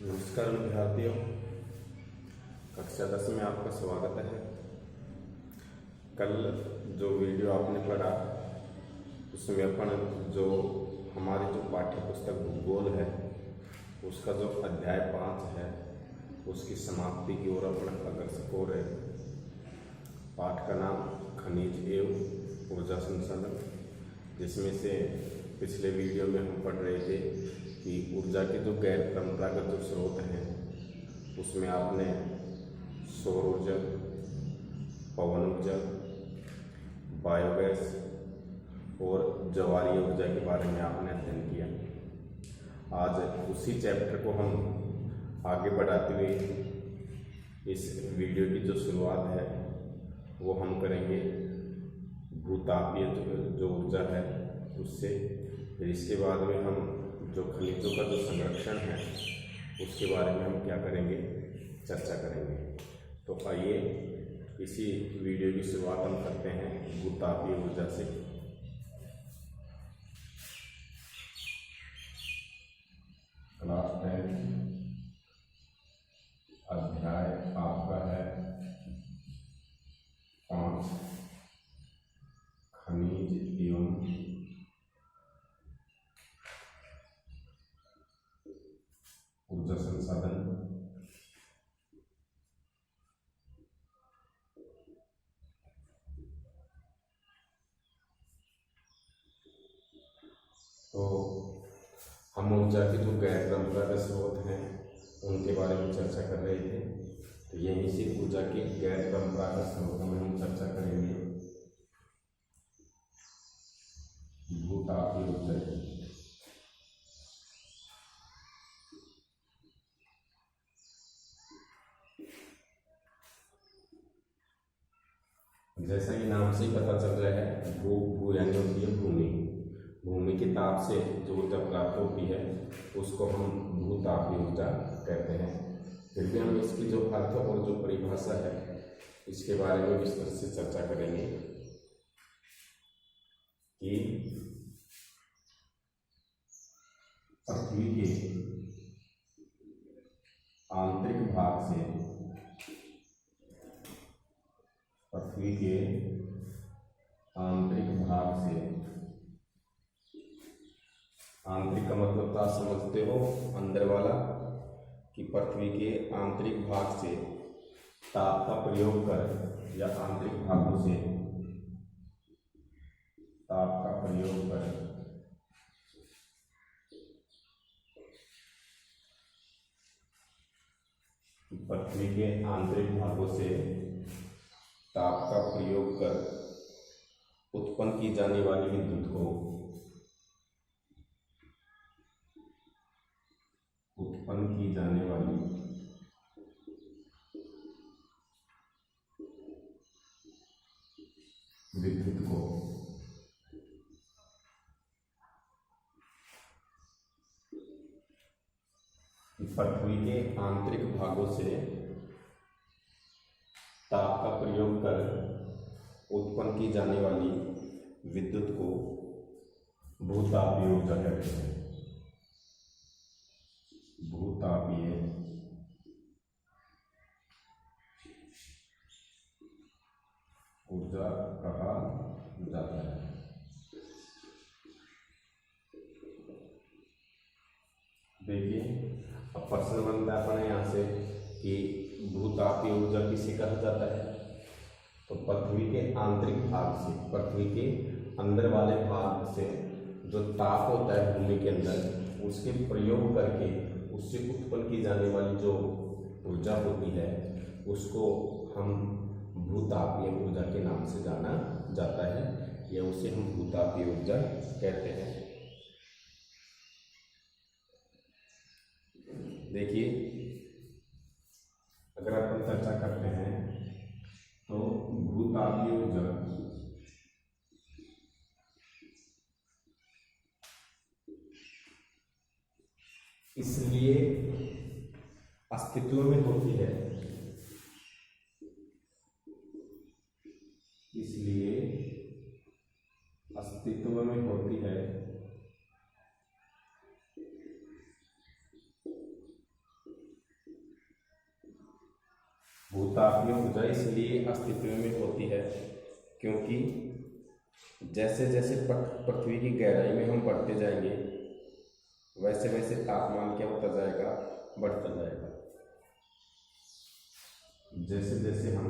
नमस्कार विद्यार्थियों, कक्षा 10 में आपका स्वागत है। कल जो वीडियो आपने पढ़ा उसमें अपन जो हमारी जो पाठ्य पुस्तक भूगोल है उसका जो अध्याय 5 है उसकी समाप्ति की ओर अपन अग्रसर हो रहे। पाठ का नाम खनिज एवं ऊर्जा संसाधन, जिसमें से पिछले वीडियो में हम पढ़ रहे थे कि ऊर्जा के जो गैर परंपरागत जो स्रोत हैं उसमें आपने सौर ऊर्जा, पवन ऊर्जा, बायोगैस और ज्वारीय ऊर्जा के बारे में आपने अध्ययन किया। आज उसी चैप्टर को हम आगे बढ़ाते हुए इस वीडियो की जो शुरुआत है वो हम करेंगे भूतापीय जो ऊर्जा है उससे। फिर इसके बाद में हम जो खनिजों का जो संरक्षण है उसके बारे में हम क्या करेंगे, चर्चा करेंगे। तो आइए इसी वीडियो की शुरुआत हम करते हैं भूतापीय ऊर्जा से। क्लास 10 अध्याय आपका है 5 खनिज एवं ऊर्जा संसाधन। तो हम ऊर्जा के जो गैर परंपरागत स्रोत हैं उनके बारे में चर्चा कर रहे थे। तो यहीं से ऊर्जा के गैर परंपरागत स्रोतों में हम चर्चा करेंगे भूतापीय ऊर्जा की। जैसा कि नाम से ही पता चल रहा है, भू यानी होती है भूमि। भूमि के ताप से जो ऊर्जा प्राप्त होती है उसको हम भूतापीय ऊर्जा कहते हैं। फिर भी हम इसकी जो अर्थ और जो परिभाषा है इसके बारे में विस्तार से चर्चा करेंगे कि पृथ्वी के आंतरिक भाग से, पृथ्वी के आंतरिक भाग से, आंतरिक का मतलब आप समझते हो अंदर वाला, कि पृथ्वी के आंतरिक भाग से ताप का प्रयोग कर या आंतरिक भागों से ताप का प्रयोग कर पृथ्वी के आंतरिक भागों से ताप का प्रयोग कर उत्पन्न की जाने वाली विद्युत को, उत्पन्न की जाने वाली विद्युत को पृथ्वी के आंतरिक भागों से ताप का प्रयोग कर उत्पन्न की जाने वाली विद्युत को भूतापीय ऊर्जा कहते हैं। भूतापीय ऊर्जा कहा जाता है। देखिए, अब प्रश्न बनता है अपने यहाँ से कि भूतापीय ऊर्जा किसे कहा जाता है। तो पृथ्वी के आंतरिक भाग से, पृथ्वी के अंदर वाले भाग से जो ताप होता है भूमि के अंदर, उसके प्रयोग करके उससे उत्पन्न की जाने वाली जो ऊर्जा होती है उसको हम भूतापीय ऊर्जा के नाम से जाना जाता है, या उसे हम भूतापीय ऊर्जा कहते हैं। देखिए, अगर अपन चर्चा करते हैं तो भूतापीय ऊर्जा इसलिए अस्तित्व में होती है, इसलिए अस्तित्व में होती है भूतापीय ऊर्जा इसलिए अस्तित्व में होती है क्योंकि जैसे जैसे पृथ्वी की गहराई में हम बढ़ते जाएंगे वैसे वैसे तापमान क्या होता जाएगा, बढ़ता जाएगा। जैसे जैसे हम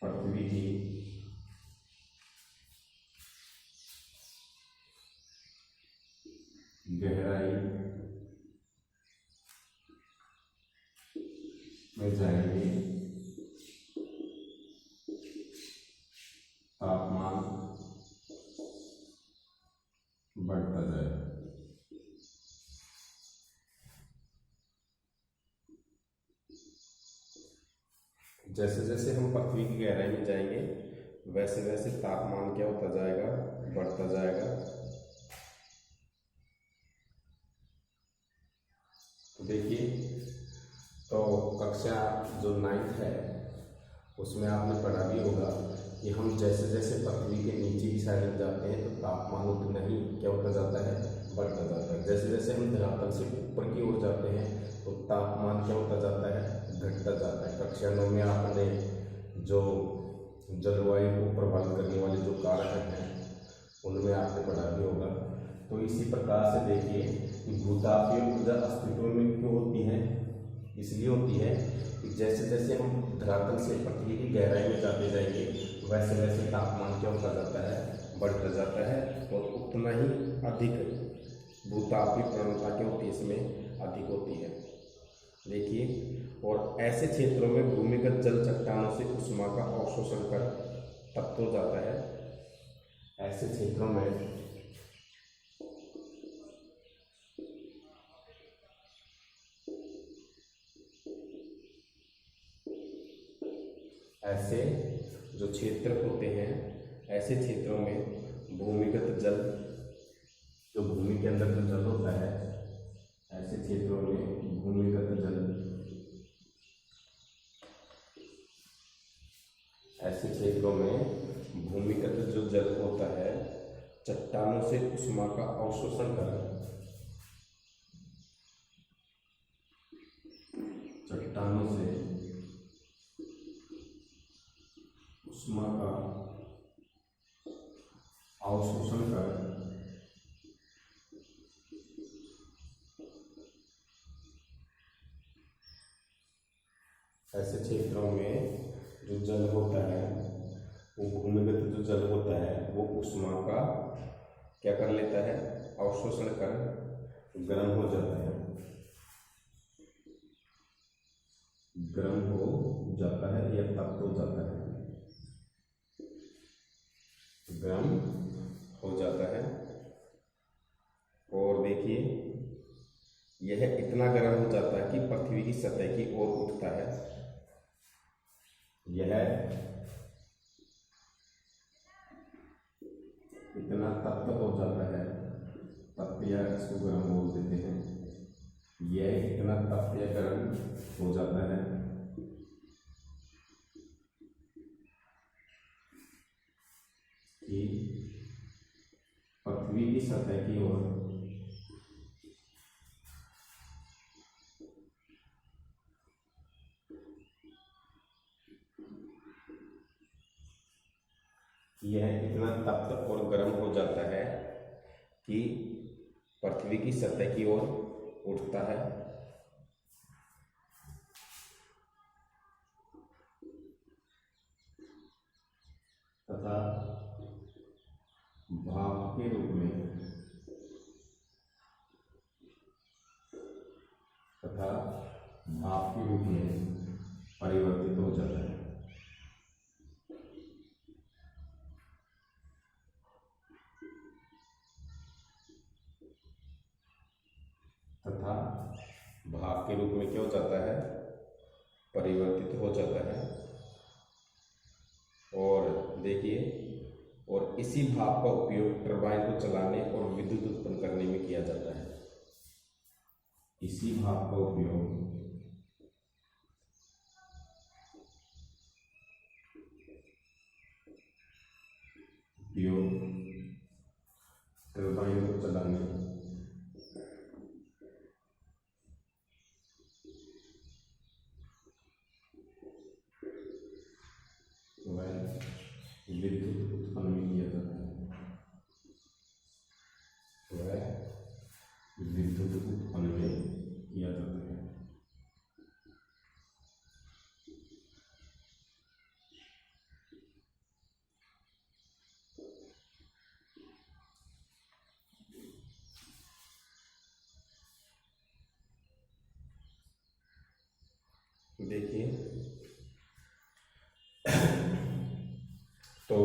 पृथ्वी की गहराई में जाएंगे तापमान बढ़ता जाएगा। जैसे जैसे हम पृथ्वी की गहराई में जाएंगे वैसे वैसे तापमान क्या होता जाएगा, बढ़ता जाएगा। तो देखिए, तो कक्षा जो 9th है उसमें आपने पढ़ा भी होगा कि हम जैसे जैसे पृथ्वी के नीचे की साइड में जाते हैं तो तापमान उतना ही क्या होता जाता है, बढ़ता जाता है। जैसे जैसे हम धरातल से ऊपर की ओर जाते हैं तो तापमान क्या होता जाता है, घटता जाता है। कक्षा 9 में आपने जो जलवायु को प्रभावित करने वाले जो कारक हैं उनमें आपने पढ़ा भी होगा। तो इसी प्रकार से देखिए कि भूतापीय ऊर्जा अस्तित्व में क्यों होती है, इसलिए होती है कि जैसे जैसे हम धरातल से पृथ्वी की गहराई में जाते जाएंगे वैसे वैसे तापमान क्या होता जाता है, बढ़ता जाता है और उतना ही अधिक भूतापीय प्रवणता क्या होती है, इसमें अधिक होती है। देखिए, और ऐसे क्षेत्रों में भूमिगत जल चट्टानों से उष्मा का अवशोषण कर तप्त हो जाता है। ऐसे क्षेत्रों में ऐसे जो क्षेत्र होते हैं, ऐसे क्षेत्रों में भूमिगत जल, जो भूमि के अंदर जो जल होता है, ऐसे क्षेत्रों में भूमिगत जल, ऐसे क्षेत्रों में भूमिगत जो जल होता है चट्टानों से उष्मा का अवशोषण कर चट्टानों से उष्मा का अवशोषण कर ऐसे क्षेत्रों में जो जल होता है, वो भूमिगत जो जल होता है वो उष्मा का क्या कर लेता है, अवशोषण कर गर्म हो जाता है, गर्म हो जाता है या तप्त हो जाता है, गर्म हो जाता है। और देखिए, यह इतना गर्म हो जाता है कि पृथ्वी की सतह की ओर उठता है। यह इतना तप्त हो जाता है, तप्त या इसको गर्म बोल देते हैं, यह इतना तप्त या गर्म हो जाता है कि पृथ्वी की सतह की ओर यह इतना तप्त और गर्म हो जाता है कि पृथ्वी की सतह की ओर उठता है तथा भाप के रूप में परिवर्तित हो जाता है। तथा भाप के रूप में क्या हो जाता है, परिवर्तित हो जाता है। और देखिए, और इसी भाप का उपयोग टरबाइन को चलाने और विद्युत उत्पन्न करने में किया जाता है। इसी भाप का उपयोग टरबाइन को चलाने विद्युत उत्पन्न किया जाता है, वह विद्युत उत्पन्न किया जाता है। देखिए, तो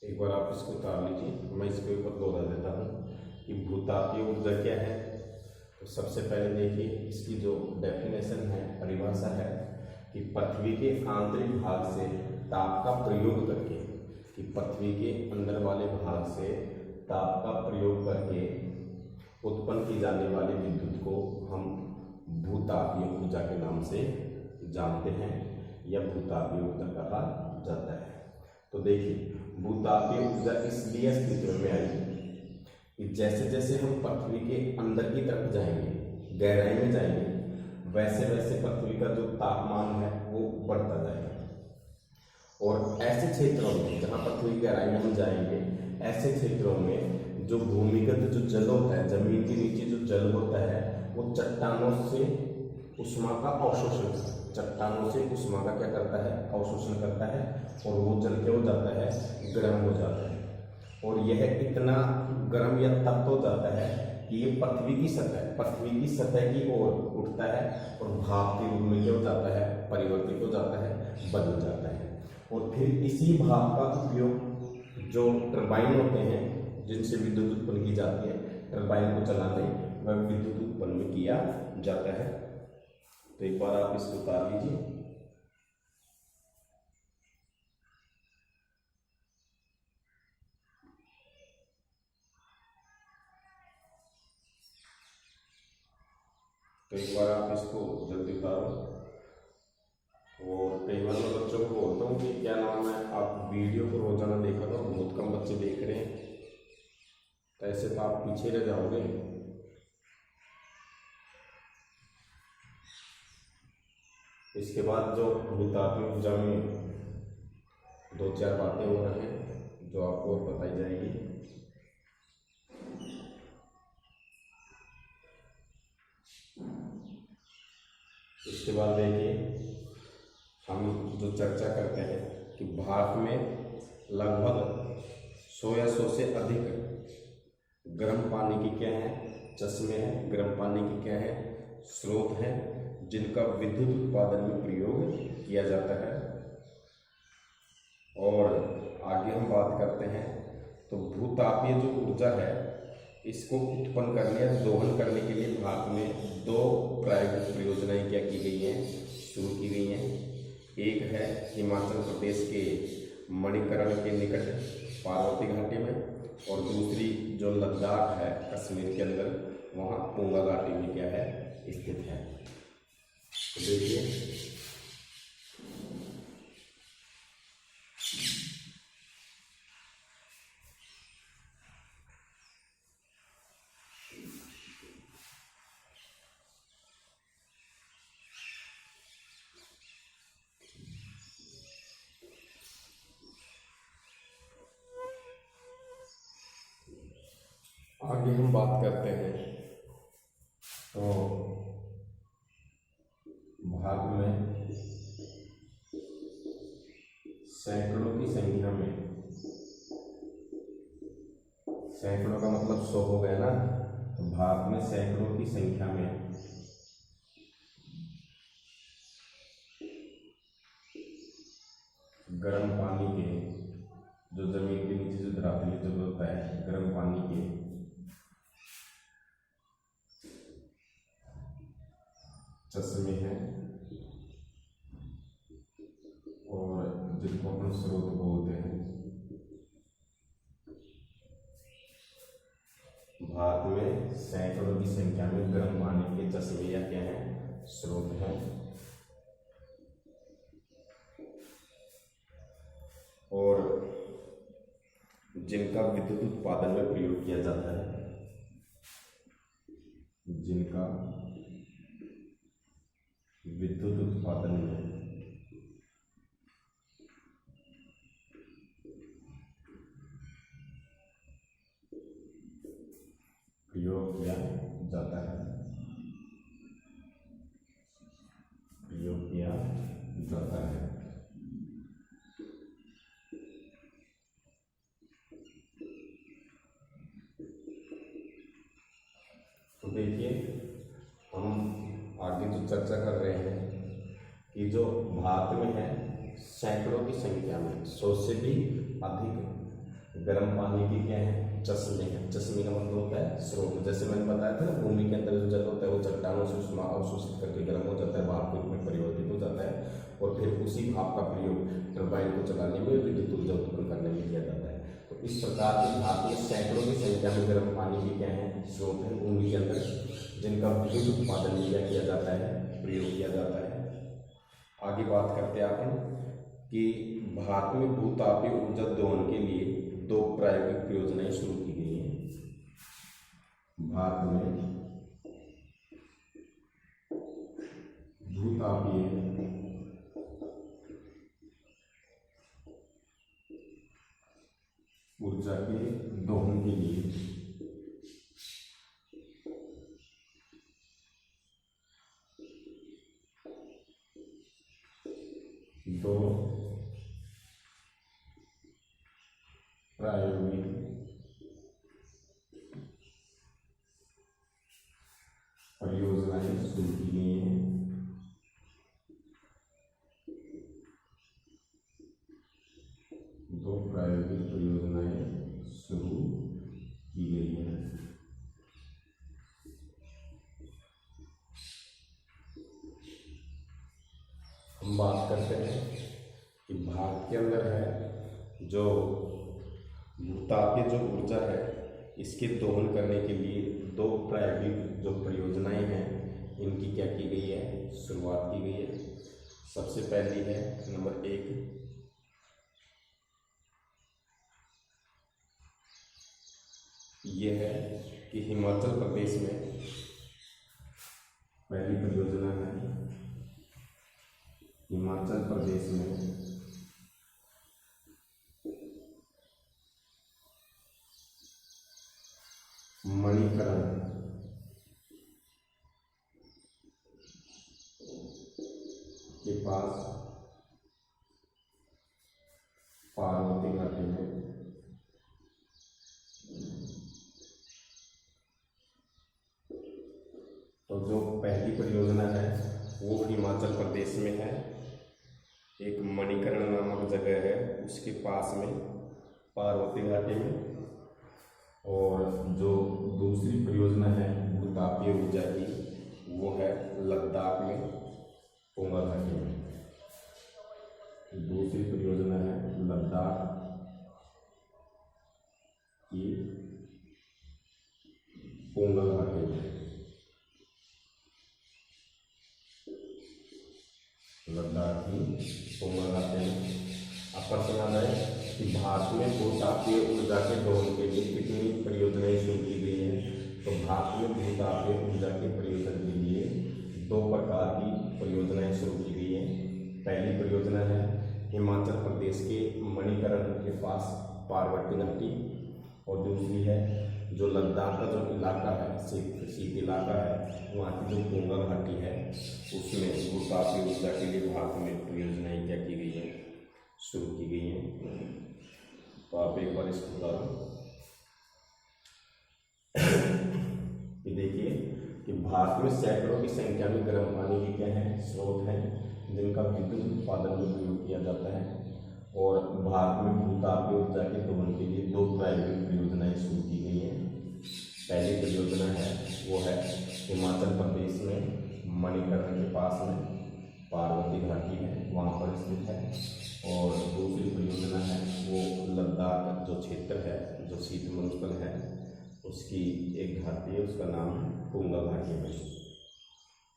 एक बार आप इसको उतार लीजिए, मैं इसके ऊपर दोहरा देता हूँ कि भूतापीय ऊर्जा क्या है। तो सबसे पहले देखिए, इसकी जो डेफिनेशन है, परिभाषा है कि पृथ्वी के आंतरिक भाग से ताप का प्रयोग करके, कि पृथ्वी के अंदर वाले भाग से ताप का प्रयोग करके उत्पन्न की जाने वाली विद्युत को हम भूतापीय ऊर्जा के नाम से जानते हैं या भूतापीय ऊर्जा कहा जाता है। तो देखिए, भूतापीय ऊर्जा इसलिए अस्तित्व में आई कि जैसे जैसे हम पृथ्वी के अंदर की तरफ जाएंगे, गहराई में जाएंगे, वैसे वैसे पृथ्वी का जो तापमान है वो बढ़ता जाएगा। और ऐसे क्षेत्रों में जहाँ पृथ्वी की गहराई में हम जाएंगे, ऐसे क्षेत्रों में जो भूमिगत जो जल होता है, जमीन के नीचे जो जल होता है, वो चट्टानों से उष्मा का अवशोषण, चट्टानों से उष्मा का क्या करता है, अवशोषण करता है, और वो जल क्या हो जाता है, गर्म हो जाता है। और यह इतना गर्म या तप्त हो जाता है कि ये पृथ्वी की सतह की ओर उठता है और भाप के रूप में क्या हो जाता है, परिवर्तित हो जाता है, बदल जाता है। और फिर इसी भाप का उपयोग जो टरबाइन होते हैं, जिनसे विद्युत उत्पन्न की जाती है, टरबाइन को चलाने वह विद्युत उत्पन्न किया जाता है। तो एक बार आप इसको उतार लीजिए। तो एक बार आप इसको जल्दी उतारो। और कई बार मैं बच्चों को बोलता हूँ कि क्या नाम है, आप वीडियो को रोजाना देखा करो, बहुत कम बच्चे देख रहे हैं, तो ऐसे तो आप पीछे रह जाओगे। इसके बाद जो भूतापीय ऊर्जा में 2-4 बातें हो रही हैं जो आपको बताई जाएगी। इसके बाद देखिए, हम जो चर्चा करते हैं कि भारत में लगभग 100 या 100 से अधिक गर्म पानी की क्या है, चश्मे हैं, गर्म पानी की क्या है, स्रोत हैं, जिनका विद्युत उत्पादन में प्रयोग किया जाता है। और आगे हम बात करते हैं, तो भूतापीय जो ऊर्जा है, इसको उत्पन्न करने या दोहन करने के लिए भारत में 2 प्रायोगिक परियोजनाएं क्या की गई हैं, शुरू की गई हैं। एक है हिमाचल प्रदेश के मणिकरण के निकट पार्वती घाटी में, और दूसरी जो लद्दाख है कश्मीर के अंदर, वहाँ पूंगा घाटी में क्या है, स्थित है। तो देखिए, आगे हम बात करते हैं, तो भारत में सैकड़ों की संख्या में, सैकड़ों का मतलब 100 हो गया ना, तो भारत में सैकड़ों की संख्या में गर्म पानी के, जो जमीन के नीचे जो धरातली जल होता है, गर्म पानी के चश्मे हैं, और जिनको अपन स्रोत बोलते हैं। भारत में सैकड़ों की संख्या में गर्म पानी के चश्मे या क्या है, स्रोत हैं। और जिनका विद्युत उत्पादन में प्रयोग किया जाता है, जिनका विद्युत उत्पादन में देखिए, हम आगे जो चर्चा कर रहे हैं कि जो भारत में है सैकड़ों की संख्या में 100 से भी अधिक गर्म पानी की क्या है चश्मे हैं। चश्मे का मतलब होता है स्रोत। जैसे मैंने बताया था ना, भूमि के अंदर जो जल होता है वो चट्टानों से उष्मा अवशोषित करके गर्म हो जाता है, भाप के रूप में परिवर्तित हो जाता है और फिर उसी भाप का प्रयोग टरबाइन को चलाने में, विद्युत ऊर्जा उत्पन्न करने में किया जाता है। तो इस प्रकार के भारत में सैकड़ों की संख्या में गर्म पानी की क्या है स्रोत है भूमि के अंदर, जिनका विद्युत उत्पादन में क्या किया जाता है, प्रयोग किया जाता है। आगे बात करते हैं आप कि भारत में भूतापीय ऊर्जा दोहन के लिए 2 प्रायोगिक परियोजनाएं शुरू की गई हैं। भारत में भूतापीय ऊर्जा के दोहन के लिए 2 प्रायोगिक परियोजनाएं शुरू की गई हैं। दो प्रायोगिक परियोजनाएं शुरू की गई हैं। हम बात करते हैं कि भारत के अंदर है जो भूतापीय जो ऊर्जा है इसके दोहन करने के लिए 2 प्रायोगिक जो परियोजनाएं हैं इनकी क्या की गई है, शुरुआत की गई है। सबसे पहली है नंबर 1 ये है कि हिमाचल प्रदेश में पहली परियोजना है, हिमाचल प्रदेश में मणिकरण के पास पार्वती घाटी में तो जो पहली परियोजना है वो हिमाचल प्रदेश में है, एक मणिकरण नामक जगह है उसके पास में पार्वती घाटी में। और जो दूसरी परियोजना है भूतापीय ऊर्जा की वो है लद्दाख में पुंगा घाटी में। दूसरी परियोजना है लद्दाख की पुंगा घाटी में। लद्दाख की पुंगा घाटी में अपन समझ आए कि भारत में भूतापीय ऊर्जा के दोहन के लिए कितनी परियोजनाएं शुरू की गई हैं। तो भारत में भूतापीय ऊर्जा के प्रयोजन के लिए 2 प्रकार की परियोजनाएं शुरू की गई हैं। पहली परियोजना है हिमाचल प्रदेश के मणिकरण के पास पार्वती घाटी और दूसरी है जो लद्दाख का जो इलाका है शीत इलाका है वहाँ की जो पुंगा घाटी है उसमें भूतापीय ऊर्जा के लिए भारत में परियोजनाएं क्या की गई है, शुरू की गई हैं। तो आप एक बार इसको करो कि देखिए कि भारत में सैकड़ों की संख्या में गर्म पानी की क्या है स्रोत हैं जिनका विद्युत उत्पादन में प्रयोग किया जाता है। और भारत में भूतापीय ऊर्जा के दोहन के लिए 2 प्रायोगिक परियोजनाएं शुरू की गई हैं। पहली परियोजना है वो है हिमाचल प्रदेश में मणिकरण के पास में पार्वती घाटी है वहाँ पर स्थित है। और दूसरी परियोजना है वो लद्दाख जो क्षेत्र है जो शीत मरुस्थल है उसकी एक घाटी है उसका नाम है पुंगा घाटी में।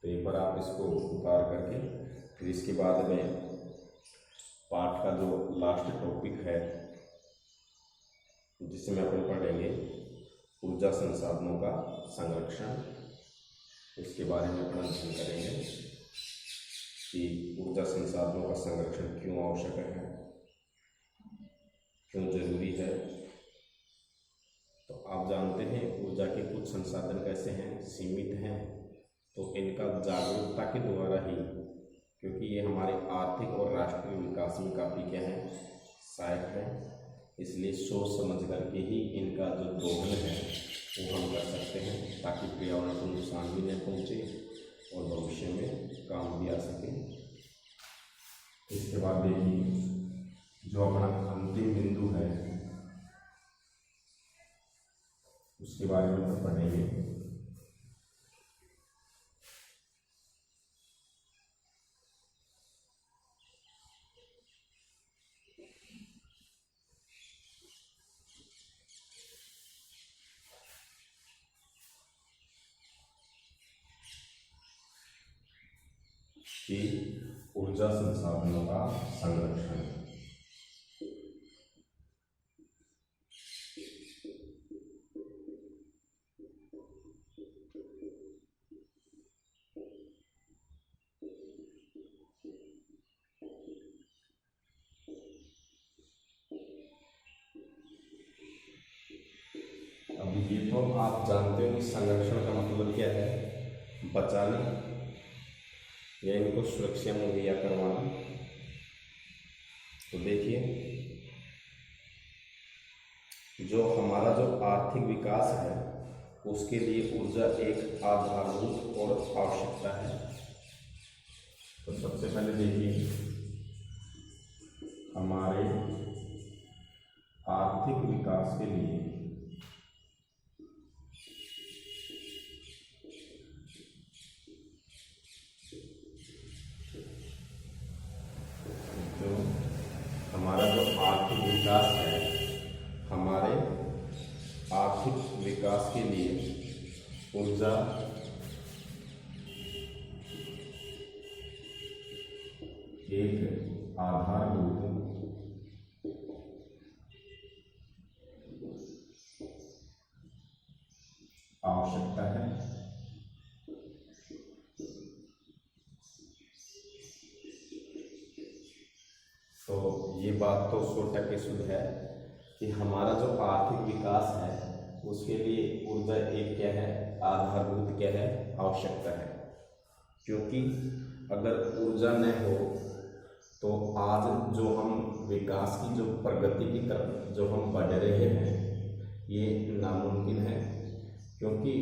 तो एक बार आप इसको उतार करके फिर इसके बाद में पाठ का जो लास्ट टॉपिक है जिसमें अपन पढ़ेंगे ऊर्जा संसाधनों का संरक्षण, इसके बारे में अपन अध्ययन करेंगे कि ऊर्जा संसाधनों का संरक्षण क्यों आवश्यक है, क्यों जरूरी है। तो आप जानते हैं ऊर्जा के कुछ संसाधन कैसे हैं, सीमित हैं, तो इनका जागरूकता के द्वारा ही, क्योंकि ये हमारे आर्थिक और राष्ट्रीय विकास में काफ़ी क्या है सहायक है, इसलिए सोच समझ करके ही इनका जो दोहन है वो हम कर सकते हैं, ताकि पर्यावरण को नुकसान भी न पहुँचे और भविष्य में काम भी आ सके। इसके बाद देखिए, जो अपना अंतिम बिंदु है उसके बारे में हम पढ़ेंगे। कि ऊर्जा संसाधनों का संरक्षण। अब ये तो आप जानते हो कि संरक्षण का मतलब क्या है, बचाना या इनको सुरक्षा मुहैया करवाना। तो देखिए, जो हमारा जो आर्थिक विकास है उसके लिए ऊर्जा एक आधारभूत और आवश्यकता है। तो सबसे पहले देखिए, हमारे आर्थिक विकास के लिए हमारा जो आर्थिक विकास है, हमारे आर्थिक विकास के लिए ऊर्जा एक आधारभूत आवश्यकता है। तो ये बात तो 100% शुद्ध है कि हमारा जो आर्थिक विकास है उसके लिए ऊर्जा एक क्या है, आधारभूत क्या है, आवश्यकता है। क्योंकि अगर ऊर्जा न हो तो आज जो हम विकास की जो प्रगति की तरफ जो हम बढ़ रहे हैं ये नामुमकिन है। क्योंकि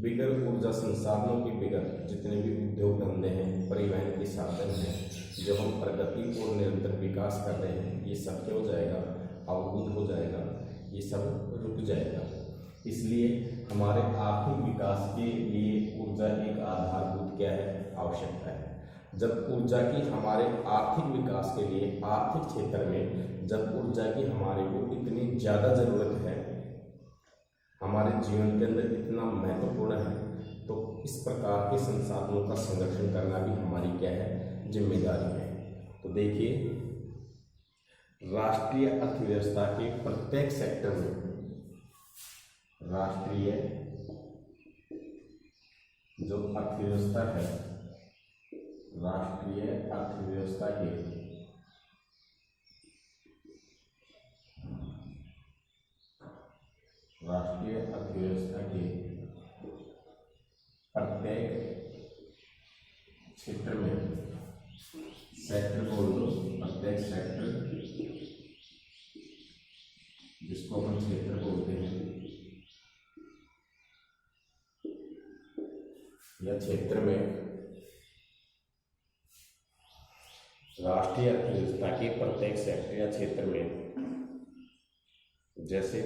बिगर ऊर्जा संसाधनों के बिगर जितने भी उद्योग धंधे हैं, परिवहन के साधन हैं, जो हम प्रगति और निरंतर विकास कर रहे हैं, ये सब क्या हो जाएगा, अवरुद्ध हो जाएगा, ये सब रुक जाएगा। इसलिए हमारे आर्थिक विकास के लिए ऊर्जा एक आधारभूत क्या है, आवश्यकता है। जब ऊर्जा की हमारे आर्थिक विकास के लिए आर्थिक क्षेत्र में जब ऊर्जा की हमारे को इतनी ज़्यादा ज़रूरत है, हमारे जीवन के अंदर इतना महत्वपूर्ण है, तो इस प्रकार के संसाधनों का संरक्षण करना भी हमारी क्या है, जिम्मेदारी है। तो देखिए, राष्ट्रीय अर्थव्यवस्था के प्रत्येक सेक्टर में राष्ट्रीय जो अर्थव्यवस्था है, राष्ट्रीय अर्थव्यवस्था के प्रत्येक क्षेत्र में, सेक्टर बोल दो, प्रत्येक सेक्टर जिसको हम क्षेत्र बोलते हैं या क्षेत्र में, राष्ट्रीय अर्थव्यवस्था के प्रत्येक सेक्टर या क्षेत्र में, जैसे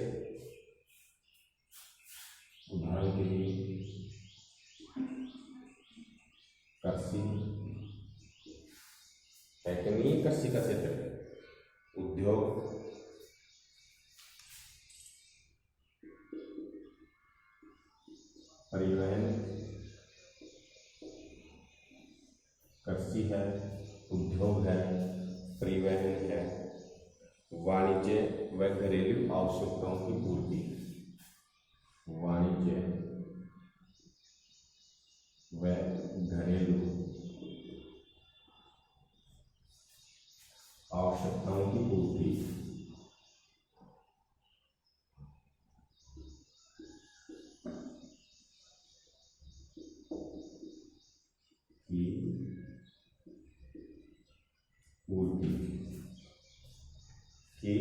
उदाहरण के लिए कृषि है कि नहीं, कृषि का क्षेत्र, उद्योग, परिवहन, कृषि है, उद्योग है, परिवहन है, वाणिज्य व घरेलू आवश्यकताओं की पूर्ति, वाणिज्य व घरेलू आवश्यकताओं की पूर्ति, कि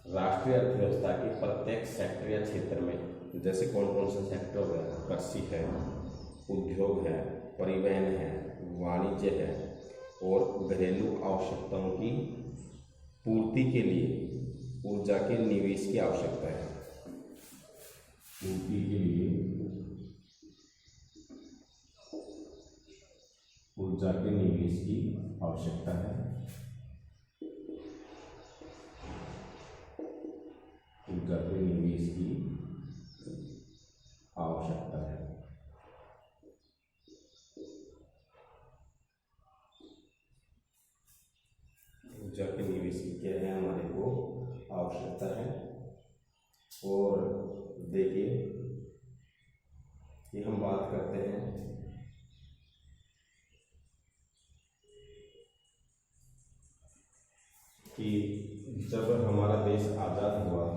राष्ट्रीय अर्थव्यवस्था के प्रत्येक सेक्टर या क्षेत्र में जैसे कौन कौन सा सेक्टर है, कृषि है, उद्योग है, परिवहन है, वाणिज्य है और घरेलू आवश्यकताओं की पूर्ति के लिए ऊर्जा के निवेश की आवश्यकता है। पूर्ति के लिए ऊर्जा के निवेश की आवश्यकता है। ऊर्जा के निवेश की आवश्यकता है। ऊर्जा के निवेश की क्या है, हमारे को आवश्यकता है। और देखिए कि हम बात करते हैं कि जब हमारा देश आज़ाद हुआ,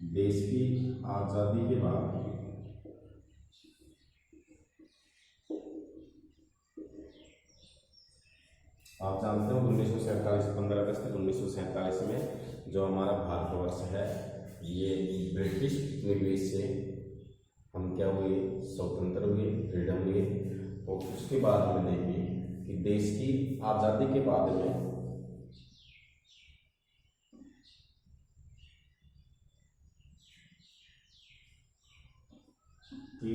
देश की आज़ादी के बाद आप जानते हो 1947 15 अगस्त 1947 में जो हमारा भारतवर्ष है ये ब्रिटिश निवेश से हम क्या हुए, स्वतंत्र हुए, फ्रीडम हुए। और उसके बाद में देखिए कि देश की आज़ादी के बाद में कि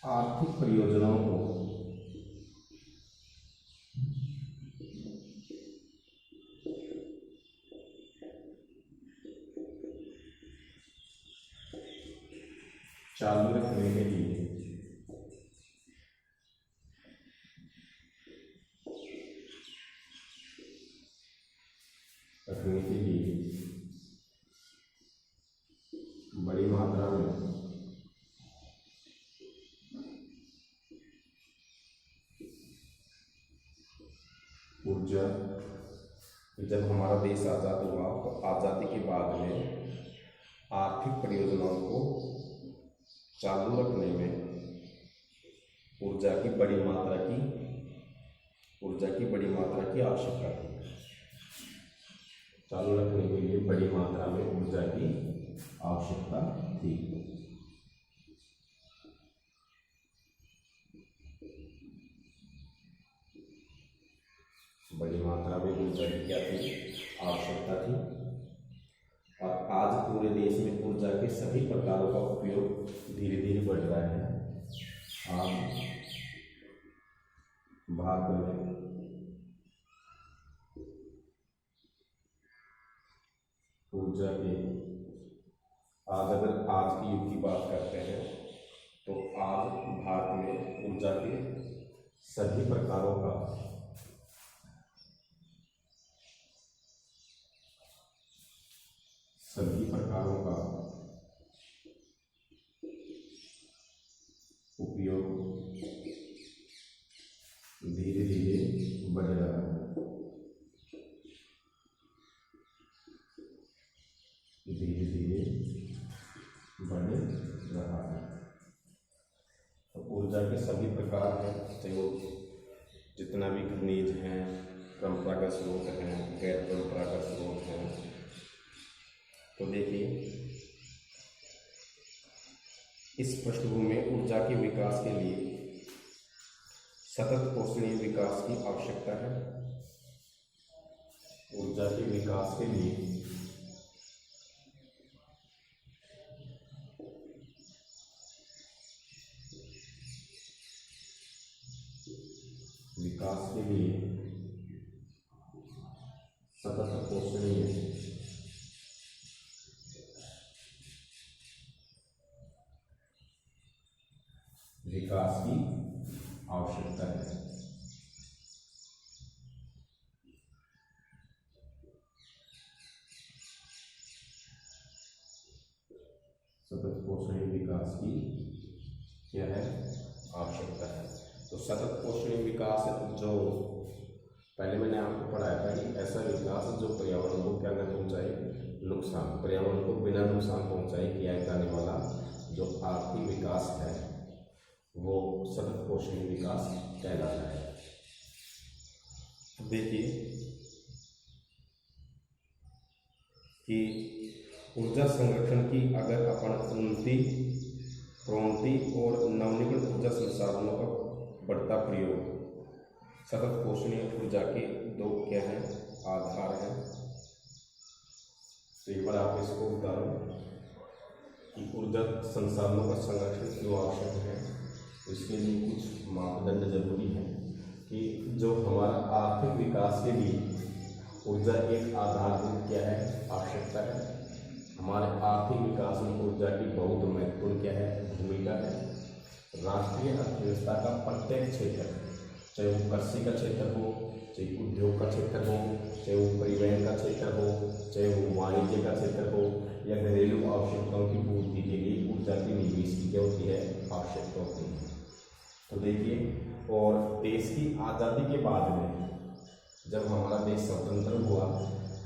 आर्थिक परियोजनाओं को चालू रखने के लिए बड़ी मात्रा में ऊर्जा, जब हमारा देश आज़ाद हुआ तो आज़ादी के बाद में आर्थिक परियोजनाओं को चालू रखने में ऊर्जा की बड़ी मात्रा की आवश्यकता थी। चालू रखने के लिए बड़ी मात्रा में ऊर्जा की आवश्यकता थी। बड़ी मात्रा में ऊर्जा की क्या थी, आवश्यकता थी। और आज पूरे देश में ऊर्जा के सभी प्रकारों का उपयोग धीरे धीरे बढ़ रहा है। आज भारत में ऊर्जा के आज की युग की बात करते हैं तो आज भारत में ऊर्जा के सभी प्रकारों का उपयोग धीरे धीरे बढ़ रहा है। तो ऊर्जा के सभी प्रकार हैं, चाहे वो जितना भी खनिज हैं, परंपरागत स्रोत हैं, गैर परंपरागत स्रोत हैं। तो देखिए इस पृष्ठभूमि में ऊर्जा के विकास के लिए सतत पोषणीय विकास की आवश्यकता है। ऊर्जा के विकास के लिए सतत पोषणीय विकास की आवश्यकता है। सतत पोषणीय विकास की क्या है, आवश्यकता है। तो सतत पोषणीय विकास जो पहले मैंने आपको पढ़ाया था कि ऐसा विकास जो पर्यावरण को क्या न पहुंचाए नुकसान, पर्यावरण को बिना नुकसान पहुंचाए किया जाने वाला जो आर्थिक विकास है वो सतत पोषणीय विकास कहलाता है। देखिए कि ऊर्जा संरक्षण की अगर अपन उन्नति, प्रोन्नति और नवीनीकरण ऊर्जा संसाधनों का बढ़ता प्रयोग, सतत पोषणीय ऊर्जा के दो क्या हैं, आधार हैं। तो एक बार आप इसको उतारो कि ऊर्जा संसाधनों का संरक्षण क्यों आवश्यक है। तो इसके लिए कुछ मापदंड जरूरी है कि जो हमारा आर्थिक विकास के लिए ऊर्जा एक आधारभूत क्या है, आवश्यकता है। हमारे आर्थिक विकास में ऊर्जा की बहुत महत्वपूर्ण क्या है, भूमिका है। राष्ट्रीय अर्थव्यवस्था का प्रत्येक क्षेत्र, चाहे वो कृषि का क्षेत्र हो, चाहे उद्योग का क्षेत्र हो, चाहे वो परिवहन का क्षेत्र हो, चाहे वो वाणिज्य का क्षेत्र हो या घरेलू आवश्यकताओं की पूर्ति के लिए ऊर्जा की निवेश की क्या होती है, आवश्यकता होती है। तो देखिए, और देश की आज़ादी के बाद में जब हमारा देश स्वतंत्र हुआ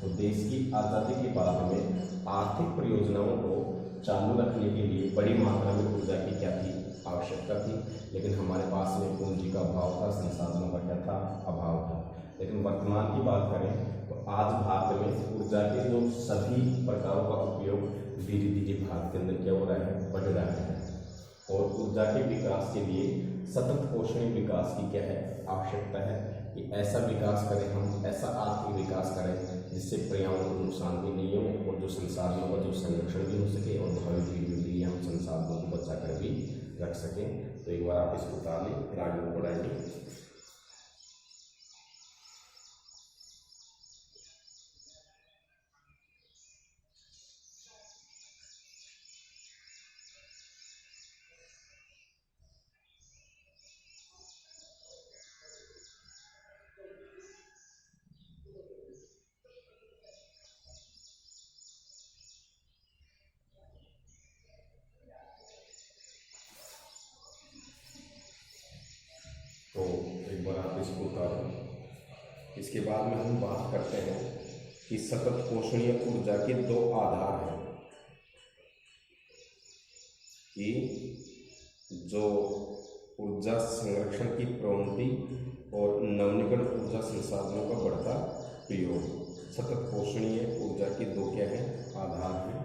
तो देश की आज़ादी के बाद में आर्थिक परियोजनाओं को चालू रखने के लिए बड़ी मात्रा में ऊर्जा की क्या थी, आवश्यकता थी। लेकिन हमारे पास में पूंजी का अभाव था, संसाधनों का क्या था, अभाव था। लेकिन वर्तमान की बात करें तो आज भारत में ऊर्जा के जो सभी प्रकारों का उपयोग धीरे धीरे भारत के अंदर क्या हो रहा है, बढ़ रहा है। और ऊर्जा के विकास के लिए सतत पोषणीय विकास की क्या है, आवश्यकता है कि ऐसा विकास करें हम, ऐसा आर्थिक विकास करें जिससे पर्यावरण को नुकसान भी नहीं हो और जो संसाधनों का जो संरक्षण भी हो सके और भावी पीढ़ियों के लिए हम संसाधनों को बचा कर भी रख सकें। तो एक बार आप इसको उतार लें, फिर आगे बढ़ाएंगे। तो एक बार आप इसको उतारो। इसके बाद में हम बात करते हैं कि सतत पोषणीय ऊर्जा के दो आधार हैं कि जो ऊर्जा संरक्षण की प्रोन्नति और नवीनीकरण ऊर्जा संसाधनों का बढ़ता प्रयोग, सतत पोषणीय ऊर्जा के दो क्या हैं, आधार हैं।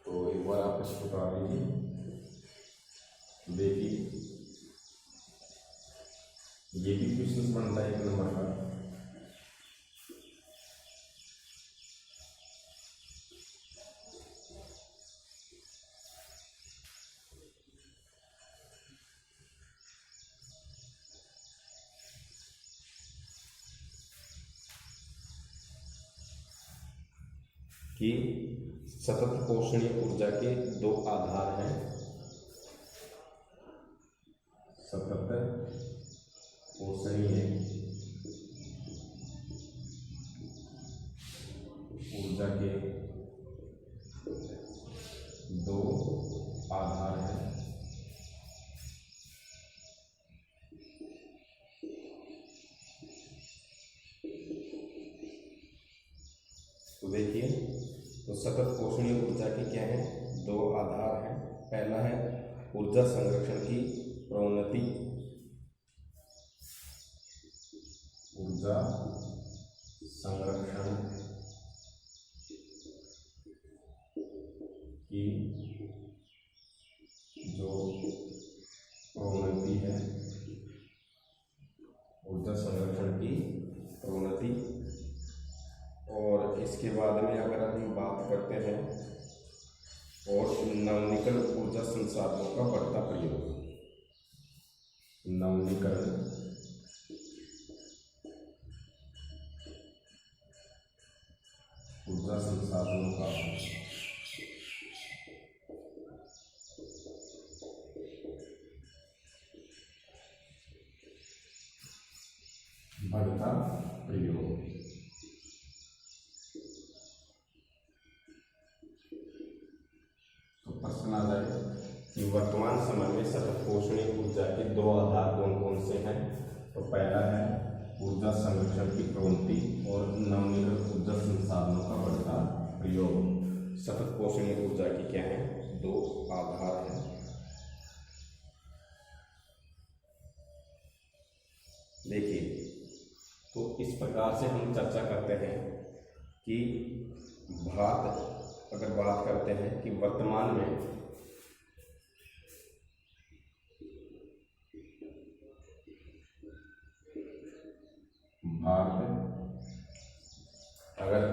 तो एक बार आप इसको उतार लीजिए। देखिए, ये भी क्वेश्चन बनता है 1 नंबर का। कि सतत पोषणीय ऊर्जा के दो आधार हैं, सतत पोषणीय ऊर्जा के दो आधार हैं। तो देखिए, तो सतत पोषणीय ऊर्जा के क्या है, दो आधार हैं। पहला है ऊर्जा संरक्षण की प्रोन्नति, ऊर्जा संरक्षण की जो प्रोन्नति है, ऊर्जा संरक्षण की प्रोन्नति। और इसके बाद में अगर हम बात करते हैं और नवीनीकरण ऊर्जा संसाधनों का बढ़ता प्रयोग, नवीनीकरण ऊर्जा संसाधनों का बढ़ता प्रयोग। तो प्रश्न आ जाए कि वर्तमान समय में सतत पोषणीय ऊर्जा के दो आधार कौन कौन से हैं। तो पहला है ऊर्जा संरक्षण की प्रोन्नति और नवीनीकरण ऊर्जा संसाधनों का बढ़ता प्रयोग। सतत पोषणीय ऊर्जा की क्या है, दो आधार हैं। देखिए, तो इस प्रकार से हम चर्चा करते हैं कि भारत अगर बात करते हैं कि वर्तमान में भारत अगर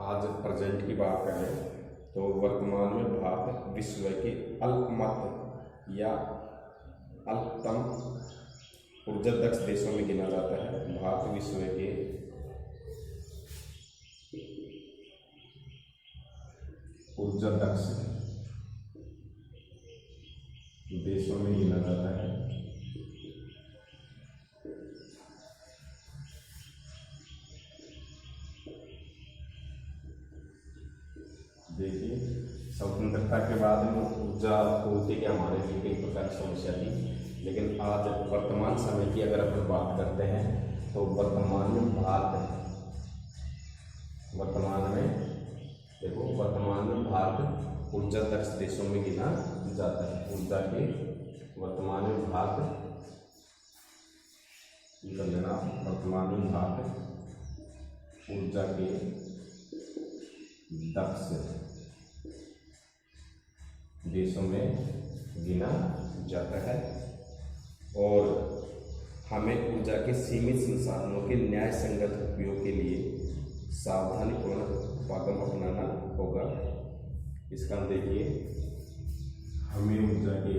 आज प्रेजेंट की बात करें तो वर्तमान में भारत विश्व के अल्पमत या अल्पतम ऊर्जा दक्ष देशों में गिना जाता है। भारत विश्व के ऊर्जा दक्ष देशों में गिना जाता है। देखिए, स्वतंत्रता के बाद में ऊर्जा आपूर्ति के हमारे लिए कई प्रकार की समस्या थी, लेकिन आज वर्तमान समय की अगर अपन बात करते हैं तो वर्तमान में भारत ऊर्जा दक्ष देशों में गिना जाता है। ऊर्जा के वर्तमान में भारत ऊर्जा के दक्ष देशों में गिना जाता है और हमें ऊर्जा के सीमित संसाधनों के न्याय संगत उपयोग के लिए सावधानीपूर्ण उपागम अपनाना होगा। इसका देखिए, हमें ऊर्जा के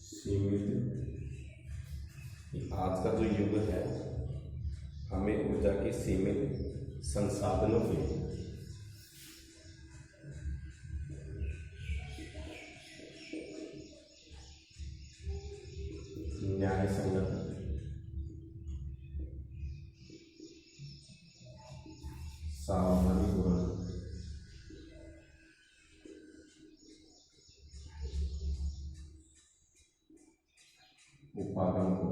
सीमित, आज का जो युग है, हमें ऊर्जा के सीमित संसाधनों के न्याय संगत सावधानीपूर्ण उपागम को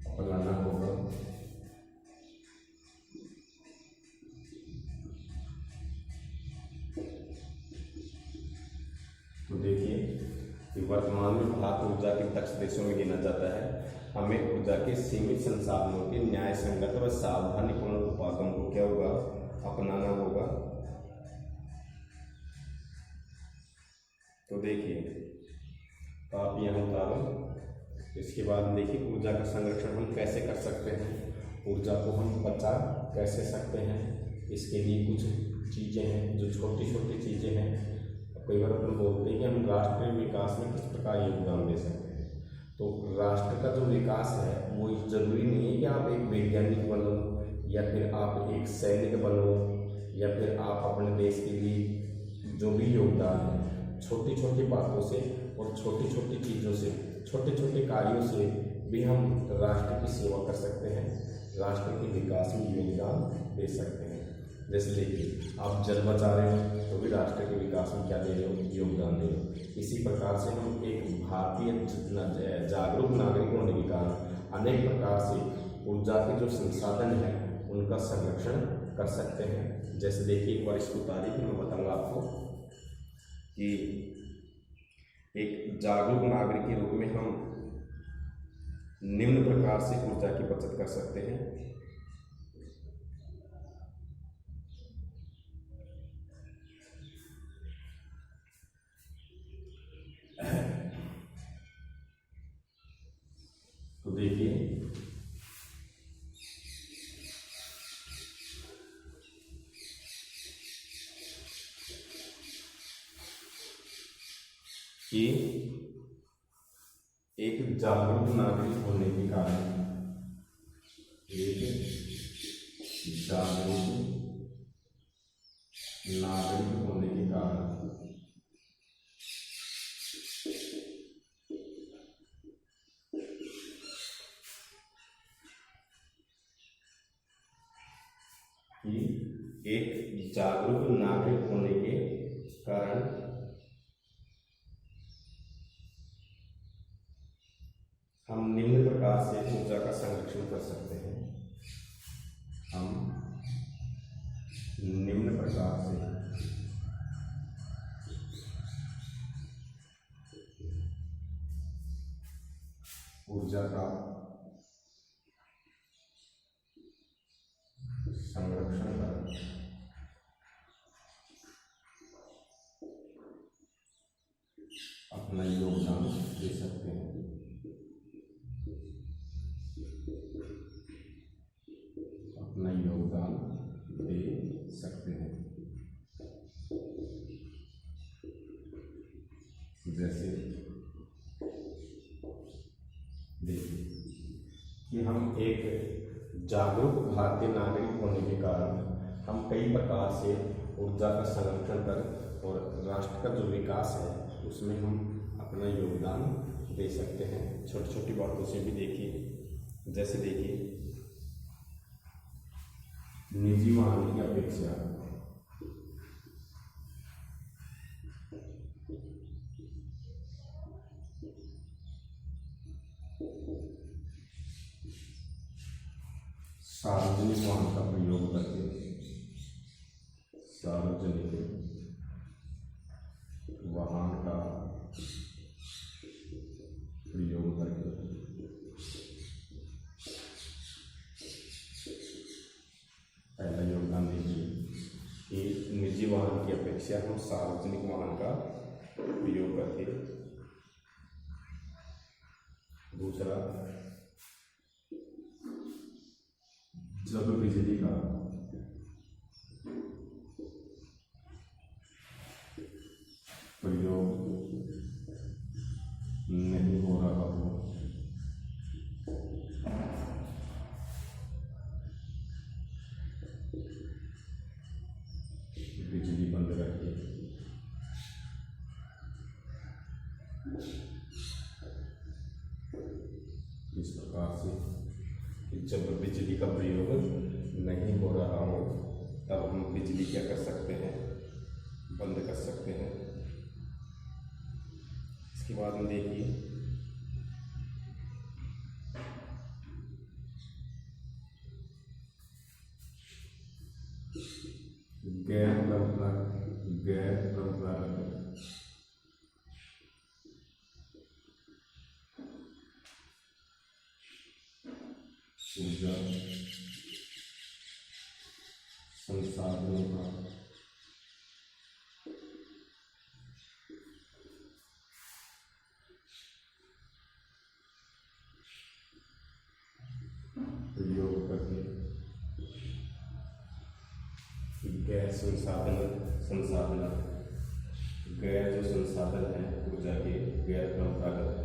अपनाना होगा। तो देखिए कि वर्तमान में भारत ऊर्जा के दक्ष देशों में गिना जाता है। हमें ऊर्जा के सीमित संसाधनों के न्याय संगत व सावधानीपूर्ण उपागम को क्या होगा, अपनाना होगा। तो देखिए, तो आप यहाँ उतारो। इसके बाद देखिए, ऊर्जा का संरक्षण हम कैसे कर सकते हैं, ऊर्जा को हम बचा कैसे सकते हैं। इसके लिए कुछ चीज़ें हैं, जो छोटी छोटी चीज़ें हैं। कई बार अपन बोलते हैं कि हम राष्ट्रीय विकास में किस प्रकार योगदान दे सकते हैं। तो राष्ट्र का जो विकास है वो जरूरी नहीं है कि आप एक वैज्ञानिक बनो या फिर आप एक सैनिक बनो या फिर आप अपने देश के लिए जो भी योगदान है, छोटी छोटी बातों से और छोटी छोटी चीज़ों से, छोटे छोटे कार्यों से भी हम राष्ट्र की सेवा कर सकते हैं, राष्ट्र के विकास में योगदान दे सकते हैं। जैसे देखिए, आप जल बचा रहे हो तो भी राष्ट्र के विकास में क्या दे रहे हो, योगदान दे रहे हो। इसी प्रकार से हम एक भारतीय जागरूक नागरिक होने के कारण अनेक प्रकार से ऊर्जा के जो संसाधन है उनका संरक्षण कर सकते हैं। जैसे देखिए, एक बार इसको तारीख में बताऊंगा आपको कि एक जागरूक नागरिक के रूप में हम निम्न प्रकार से ऊर्जा की बचत कर सकते हैं। तो देखिए, कि एक जागरूक नागरिक होने के कारण, एक जागरूक नागरिक होने के कारण कि एक जागरूक नागरिक होने के कारण हम निम्न प्रकार से ऊर्जा का संरक्षण कर सकते हैं। हम निम्न प्रकार से ऊर्जा का संरक्षण कर अपना योगदान दे सकते हैं। अपना योगदान दे सकते हैं। जैसे देखिए कि हम एक जागरूक भारतीय नागरिक होने के कारण हम कई प्रकार से ऊर्जा का संरक्षण कर और राष्ट्र का जो विकास है उसमें हम अपना योगदान दे सकते हैं। छोटी छोटी बातों से भी देखिए, जैसे देखिए निजी वाहन की अपेक्षा सार्वजनिक वाहन का प्रयोग करके सार्वजनिक वाहन का प्रयोग करके पहला योगदान दीजिए कि निजी वाहन की अपेक्षा हम सार्वजनिक वाहन का प्रयोग करके। दूसरा, जब बिजली का प्रयोग नहीं हो रहा हो बिजली बंद रखिए। इस प्रकार से कि जब बिजली का प्रयोग नहीं हो रहा हो तब हम बिजली क्या कर सकते हैं, बंद कर सकते हैं। इसके बाद में देखिए गैर परंपरागत ऊर्जा संसाधनों का प्रयोग करके गैर जो संसाधन है ऊर्जा के गैर परंपरागत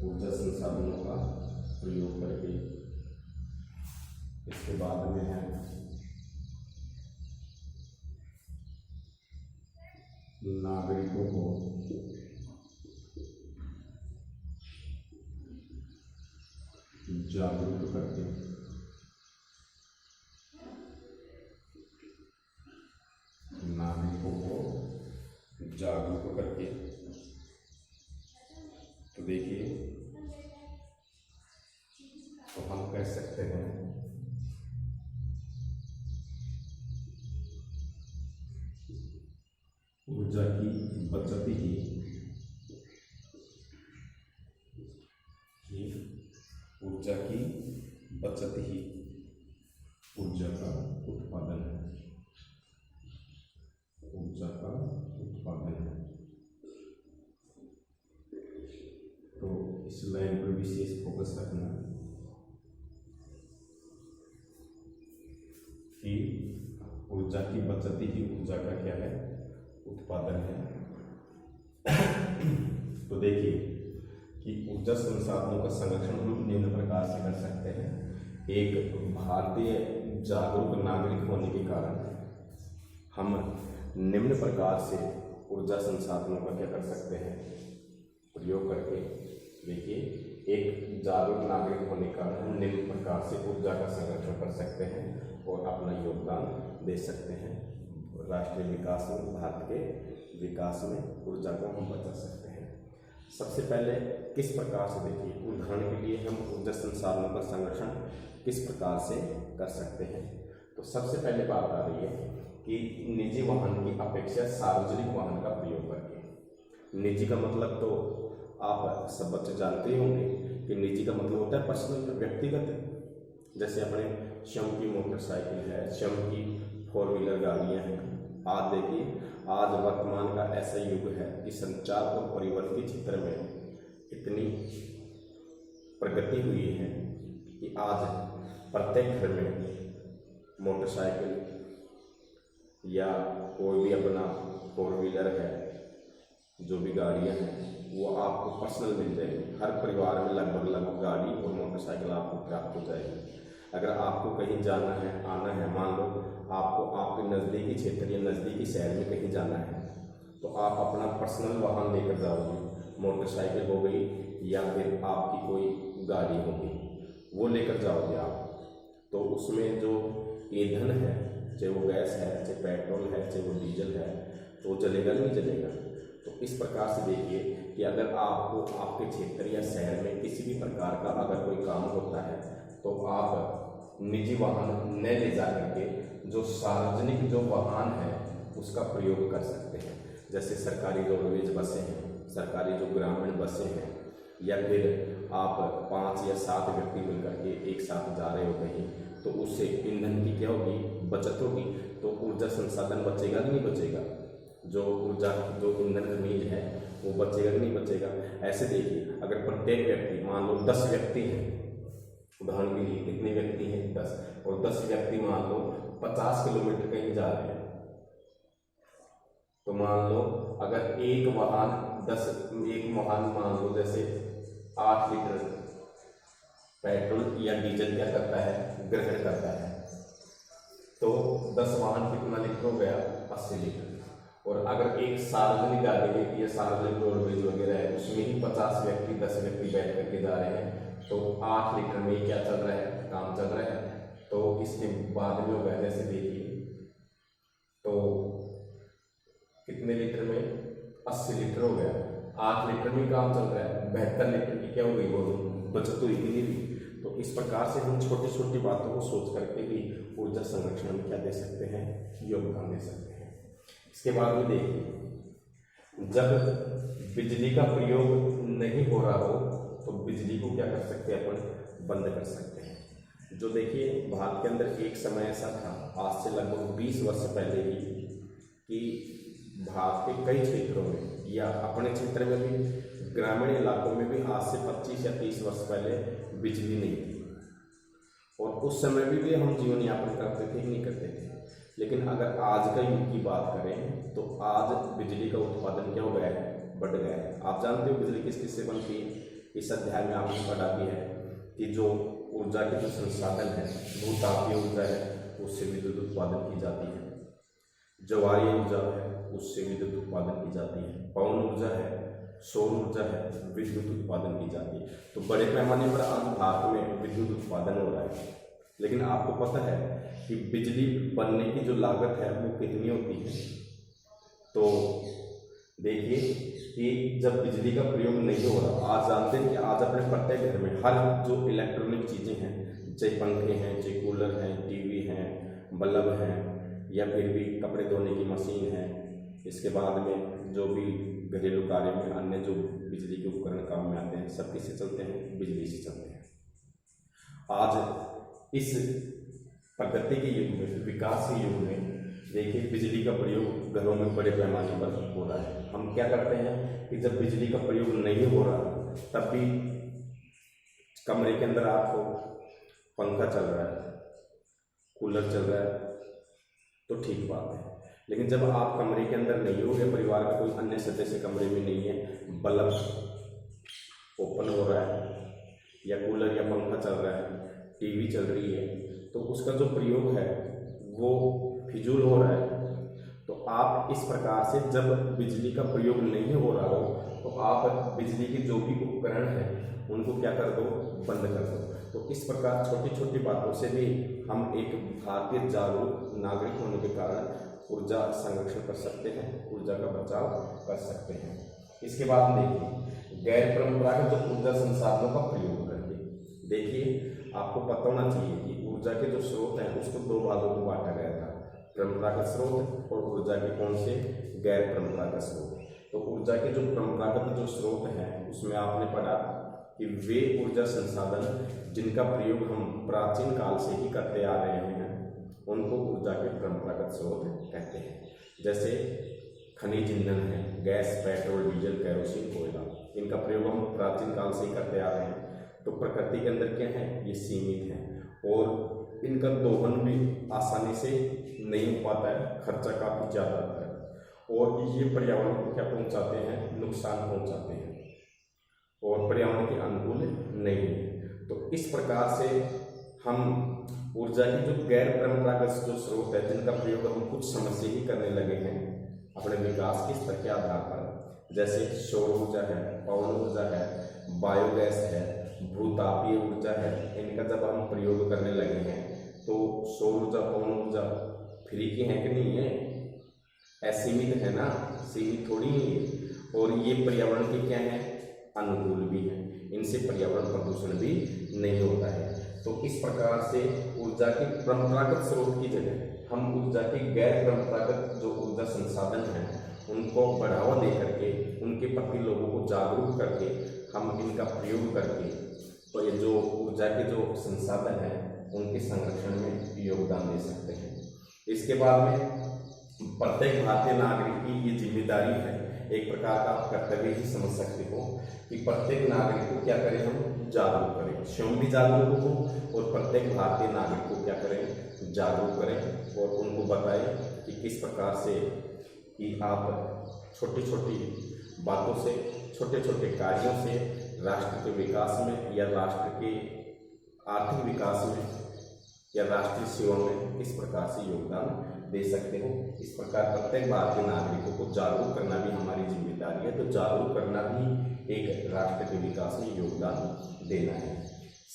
ऊर्जा संसाधनों का प्रयोग करके। इसके बाद में है नागरिकों को जागरूक करके तो देखिए तो हम कह सकते हैं ऊर्जा की बचत ही ऊर्जा का उत्पादन है। तो इस लाइन पर विशेष फोकस रखना कि ऊर्जा की बचत ही ऊर्जा का क्या है, उत्पादन है। तो देखिए कि ऊर्जा संसाधनों का संरक्षण हम निम्न प्रकार से कर सकते हैं। एक भारतीय जागरूक नागरिक होने के कारण हम निम्न प्रकार से ऊर्जा संसाधनों का क्या कर सकते हैं, प्रयोग करके। देखिए एक जागरूक नागरिक होने का हम निम्न प्रकार से ऊर्जा का संरक्षण कर सकते हैं और अपना योगदान दे सकते हैं राष्ट्रीय विकास में, भारत के विकास में ऊर्जा को हम बचा सकते हैं। सबसे पहले किस प्रकार से, देखिए उदाहरण के लिए हम ऊर्जा संसाधनों का संरक्षण किस प्रकार से कर सकते हैं। तो सबसे पहले बात आ रही है कि निजी वाहन की अपेक्षा सार्वजनिक वाहन का प्रयोग करके। निजी का मतलब तो आप सब बच्चे जानते ही होंगे कि निजी का मतलब होता है पर्सनल, व्यक्तिगत। जैसे अपने स्वयं की मोटरसाइकिल है, स्वयं की 4 व्हीलर गाड़ियाँ हैं। आज देखिए, आज वर्तमान का ऐसा युग है कि संचार और परिवहन के क्षेत्र में इतनी प्रगति हुई है कि आज प्रत्येक घर में मोटरसाइकिल या कोई भी अपना 4 व्हीलर है, जो भी गाड़ियाँ हैं वो आपको पर्सनल मिल जाएगी। हर परिवार में लगभग गाड़ी और मोटरसाइकिल आपको प्राप्त हो जाएगी। अगर आपको कहीं जाना है, आना है, मान लो आपको आपके नज़दीकी क्षेत्र या नज़दीकी शहर में कहीं जाना है, तो आप अपना पर्सनल वाहन लेकर जाओगे, मोटरसाइकिल हो गई या फिर आपकी कोई गाड़ी होगी, वो लेकर जाओगे आप। तो उसमें जो ईंधन है, चाहे वो गैस है, चाहे पेट्रोल है, चाहे वो डीजल है, तो वो जलेगा नहीं जलेगा। तो इस प्रकार से देखिए कि अगर आपको आपके क्षेत्र या शहर में किसी भी प्रकार का अगर कोई काम होता है तो आप निजी वाहन न ले जा करके जो सार्वजनिक जो वाहन है उसका प्रयोग कर सकते हैं। जैसे सरकारी रोडवेज बसें हैं, सरकारी जो ग्रामीण बसें हैं, या फिर आप 5 या 7 व्यक्ति मिलकर के एक साथ जा रहे हो कहीं, तो उससे ईंधन की क्या होगी, बचत होगी। तो ऊर्जा संसाधन बचेगा कि नहीं बचेगा, जो ऊर्जा जो ईंधन खनिज है वो बचेगा कि नहीं बचेगा। ऐसे देखिए, अगर प्रत्येक व्यक्ति, मान लो 10 व्यक्ति हैं, उदाहरण के लिए कितने व्यक्ति हैं, 10, और 10 व्यक्ति मान लो 50 किलोमीटर कहीं जा रहे हैं, तो मान लो अगर एक वाहन मान लो जैसे 8 लीटर पेट्रोल या डीजल क्या करता है, ग्रहण करता है, तो 10 वाहन कितना लीटर हो गया, 80 लीटर। और अगर एक सार्वजनिक गाड़ी या सार्वजनिक रोडवेज वगैरह है, उसमें ही 50 व्यक्ति 10 व्यक्ति बैठ करके जा रहे हैं, तो 8 लीटर में क्या चल रहा है, काम चल रहा है। तो इसके बाद में होगा, जैसे देखिए, तो कितने लीटर में, 80 लीटर हो गया, 8 लीटर में काम चल रहा है, 72 लीटर की क्या हो गई, वो बचत हुई कि नहीं हुई। तो इस प्रकार से हम छोटी छोटी बातों को सोच करके भी ऊर्जा संरक्षण में क्या दे सकते हैं, योगदान दे सकते हैं। इसके बाद में देखिए, जब बिजली का प्रयोग नहीं हो रहा हो तो बिजली को क्या कर सकते हैं, अपन बंद कर सकते हैं। जो देखिए, भारत के अंदर एक समय ऐसा था, आज से लगभग 20 वर्ष पहले ही, कि भारत के कई क्षेत्रों में या अपने क्षेत्र में भी, ग्रामीण इलाकों में भी आज से 25 या 30 वर्ष पहले बिजली नहीं थी। और उस समय भी हम जीवन यापन करते थे कि नहीं करते थे। लेकिन अगर आज का युग की बात करें तो आज बिजली का उत्पादन क्या हो गया है, बढ़ गया है। आप जानते हो बिजली किस किस से बनती है। इस अध्याय में आपने पढ़ा भी है कि जो ऊर्जा के जो संसाधन है, भूतापीय ऊर्जा है, उससे विद्युत उत्पादन की जाती है। ज्वारीय ऊर्जा है, उससे विद्युत उत्पादन की जाती है। पवन ऊर्जा है, सौर ऊर्जा है, विद्युत उत्पादन की जाती है। तो बड़े पैमाने पर आज भारत में विद्युत उत्पादन हो रहा है। लेकिन आपको पता है कि बिजली बनने की जो लागत है वो कितनी होती है। तो देखिए कि जब बिजली का प्रयोग नहीं हो रहा, आज जानते हैं कि आज अपने प्रत्येक घर में हर जो इलेक्ट्रॉनिक चीज़ें हैं, चाहे पंखे हैं, चाहे कूलर हैं, टीवी हैं, बल्ब हैं, या फिर भी कपड़े धोने की मशीन है, इसके बाद में जो भी घरेलू कार्य में अन्य जो बिजली के उपकरण काम में आते हैं, सब किससे चलते हैं, बिजली से चलते हैं। आज इस प्रगति के युग में, विकास के युग में देखिए, बिजली का प्रयोग घरों में बड़े पैमाने पर हो रहा है। हम क्या करते हैं कि जब बिजली का प्रयोग नहीं हो रहा तब भी कमरे के अंदर आपको पंखा चल रहा है, कूलर चल रहा है, तो ठीक बात है। लेकिन जब आप कमरे के अंदर नहीं हो या परिवार का कोई अन्य सदस्य कमरे में नहीं है, बल्ब ओपन हो रहा है या कूलर या पंखा चल रहा है, टीवी चल रही है, तो उसका जो प्रयोग है वो फिजूल हो रहा है। तो आप इस प्रकार से जब बिजली का प्रयोग नहीं हो रहा हो तो आप बिजली के जो भी उपकरण हैं उनको क्या कर दो, बंद कर दो। तो इस प्रकार छोटी छोटी बातों से भी हम एक भारतीय जागरूक नागरिक होने के कारण ऊर्जा संरक्षण कर सकते हैं, ऊर्जा का बचाव कर सकते हैं। इसके बाद में देखिए, गैर परंपरागत जो ऊर्जा संसाधनों का प्रयोग करके, देखिए आपको पता होना चाहिए कि ऊर्जा के जो स्रोत हैं उसको 2 भागों में बांटा गया था, परंपरागत स्रोत और ऊर्जा के कौन से, गैर परंपरागत स्रोत। तो तो ऊर्जा के जो परंपरागत जो स्रोत हैं उसमें आपने पढ़ा कि वे ऊर्जा संसाधन जिनका प्रयोग हम प्राचीन काल से ही करते आ रहे हैं उनको ऊर्जा के परंपरागत स्रोत कहते हैं। जैसे खनिज ईंधन है, गैस, पेट्रोल, डीजल, केरोसिन, कोयला, इनका प्रयोग हम प्राचीन काल से ही करते आ रहे हैं। तो प्रकृति के अंदर क्या है, ये सीमित है और इनका दोहन भी आसानी से नहीं हो पाता है, खर्चा काफ़ी ज़्यादा आता है और ये पर्यावरण को क्या पहुंचाते हैं, नुकसान पहुंचाते हैं और पर्यावरण के अनुकूल नहीं है। तो इस प्रकार से हम ऊर्जा की जो गैर परंपरागत जो स्रोत है जिनका प्रयोग हम कुछ समय से ही करने लगे हैं अपने विकास के स्तर के आधार पर, जैसे सौर ऊर्जा है, पवन ऊर्जा है, बायोगैस है, भूतापीय ऊर्जा है, इनका जब हम प्रयोग करने लगे हैं तो सौर ऊर्जा, पवन ऊर्जा फ्री की है कि नहीं है, असीमित है ना, सीमित थोड़ी है और ये पर्यावरण के क्या है, अनुकूल भी है, इनसे पर्यावरण प्रदूषण भी नहीं होता है। तो इस प्रकार से ऊर्जा के परंपरागत स्रोत की जगह हम ऊर्जा के गैर परंपरागत जो ऊर्जा संसाधन हैं उनको बढ़ावा दे करके, उनके प्रति लोगों को जागरूक करके हम इनका प्रयोग करके तो ये जो ऊर्जा के जो संसाधन हैं उनके संरक्षण में योगदान दे सकते हैं। इसके बाद में प्रत्येक भारतीय नागरिक की ये जिम्मेदारी है, एक प्रकार का कर्तव्य ही समझ सकते हो कि प्रत्येक नागरिक को क्या करें, हम जागरूक करें, स्वयं भी जागरूक हो और प्रत्येक भारतीय नागरिक को क्या करें, जागरूक करें और उनको बताएं कि किस प्रकार से कि आप छोटी छोटी बातों से, छोटे छोटे कार्यों से राष्ट्र के विकास में या राष्ट्र के आर्थिक विकास में या राष्ट्रीय सेवा में किस प्रकार से योगदान दे सकते हो। इस प्रकार प्रत्येक भारतीय नागरिकों को जागरूक करना भी हमारी जिम्मेदारी है। तो जागरूक करना भी एक राष्ट्र के विकास में योगदान देना है।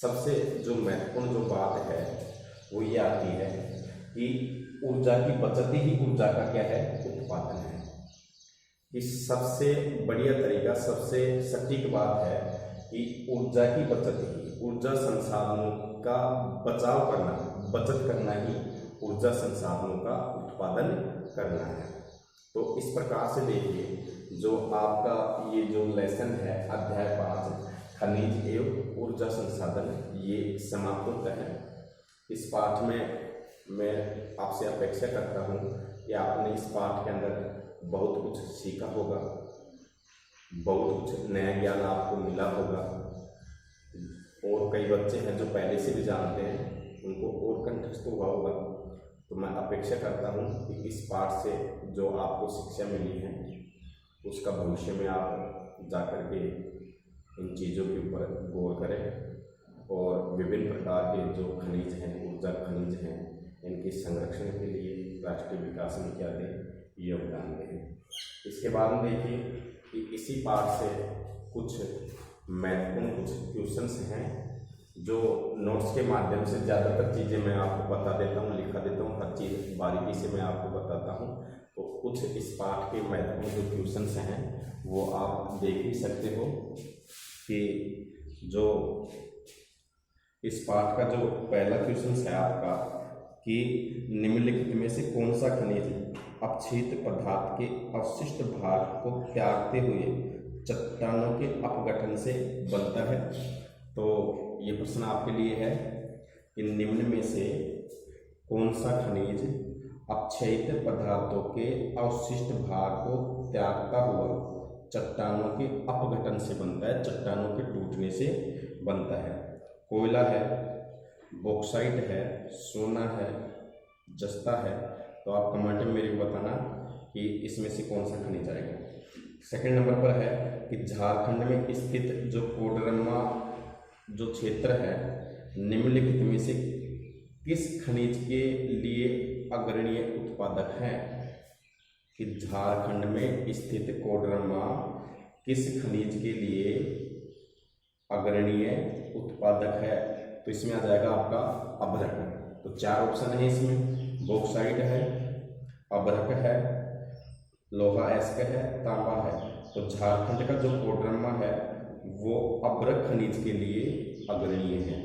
सबसे जो महत्वपूर्ण जो बात है वो ये आती है कि ऊर्जा की बचत ही ऊर्जा का क्या है, उत्पादन है। इस सबसे बढ़िया तरीका, सबसे सटीक बात है कि ऊर्जा की बचत ही, ऊर्जा संसाधनों का बचाव करना, बचत करना ही ऊर्जा संसाधनों का उत्पादन करना है। तो इस प्रकार से देखिए जो आपका ये जो लेसन है अध्याय 5 खनिज एवं ऊर्जा संसाधन, ये समाप्त होता है। इस पाठ में मैं आपसे अपेक्षा करता हूँ कि आपने इस पाठ के अंदर बहुत कुछ सीखा होगा, बहुत कुछ नया ज्ञान आपको मिला होगा और कई बच्चे हैं जो पहले से भी जानते हैं उनको और कंठस्थ हुआ होगा। तो मैं अपेक्षा करता हूँ कि इस पाठ से जो आपको शिक्षा मिली है उसका भविष्य में आप जाकर के इन चीज़ों के ऊपर गौर करें और विभिन्न प्रकार के जो खनिज हैं, ऊर्जा खनिज हैं, इनके संरक्षण के लिए राष्ट्रीय विकास में क्या दें, योगदान दें। इसके बाद में देखिए कि इसी पाठ से कुछ महत्वपूर्ण कुछ क्वेश्चंस हैं जो नोट्स के माध्यम से ज़्यादातर चीज़ें मैं आपको बता देता हूँ, लिखा देता हूँ, हर चीज़ बारीकी से मैं आपको बताता हूँ। तो कुछ इस पाठ के महत्वपूर्ण जो क्वेश्चंस हैं वो आप देख ही सकते हो कि जो इस पाठ का जो पहला क्वेश्चन है आपका कि निम्नलिखित में से कौन सा खनिज अपक्षित पदार्थ के अवशिष्ट भाग को त्यागते हुए चट्टानों के अपघटन से बनता है। तो ये प्रश्न आपके लिए है कि निम्न में से कौन सा खनिज अपक्षयित पदार्थों के अवशिष्ट भाग को त्यागता हुआ चट्टानों के अपघटन से बनता है, चट्टानों के टूटने से बनता है। कोयला है, बॉक्साइट है, सोना है, जस्ता है। तो आप कमेंट में मेरे को बताना कि इसमें से कौन सा खनिज आएगा। सेकंड नंबर पर है कि झारखंड में स्थित जो कोडरमा जो क्षेत्र है निम्नलिखित में से किस खनिज के लिए अग्रणीय उत्पादक है। कि झारखंड में स्थित कोडरमा किस खनिज के लिए अग्रणीय उत्पादक है। तो इसमें आ जाएगा आपका अभ्रक। तो 4 ऑप्शन है इसमें, बॉक्साइट है, अभ्रक है, लोहा एस्क है, तांबा है। तो झारखंड का जो कोडरमा है वो अभ्रक खनिज के लिए अग्रणीय है।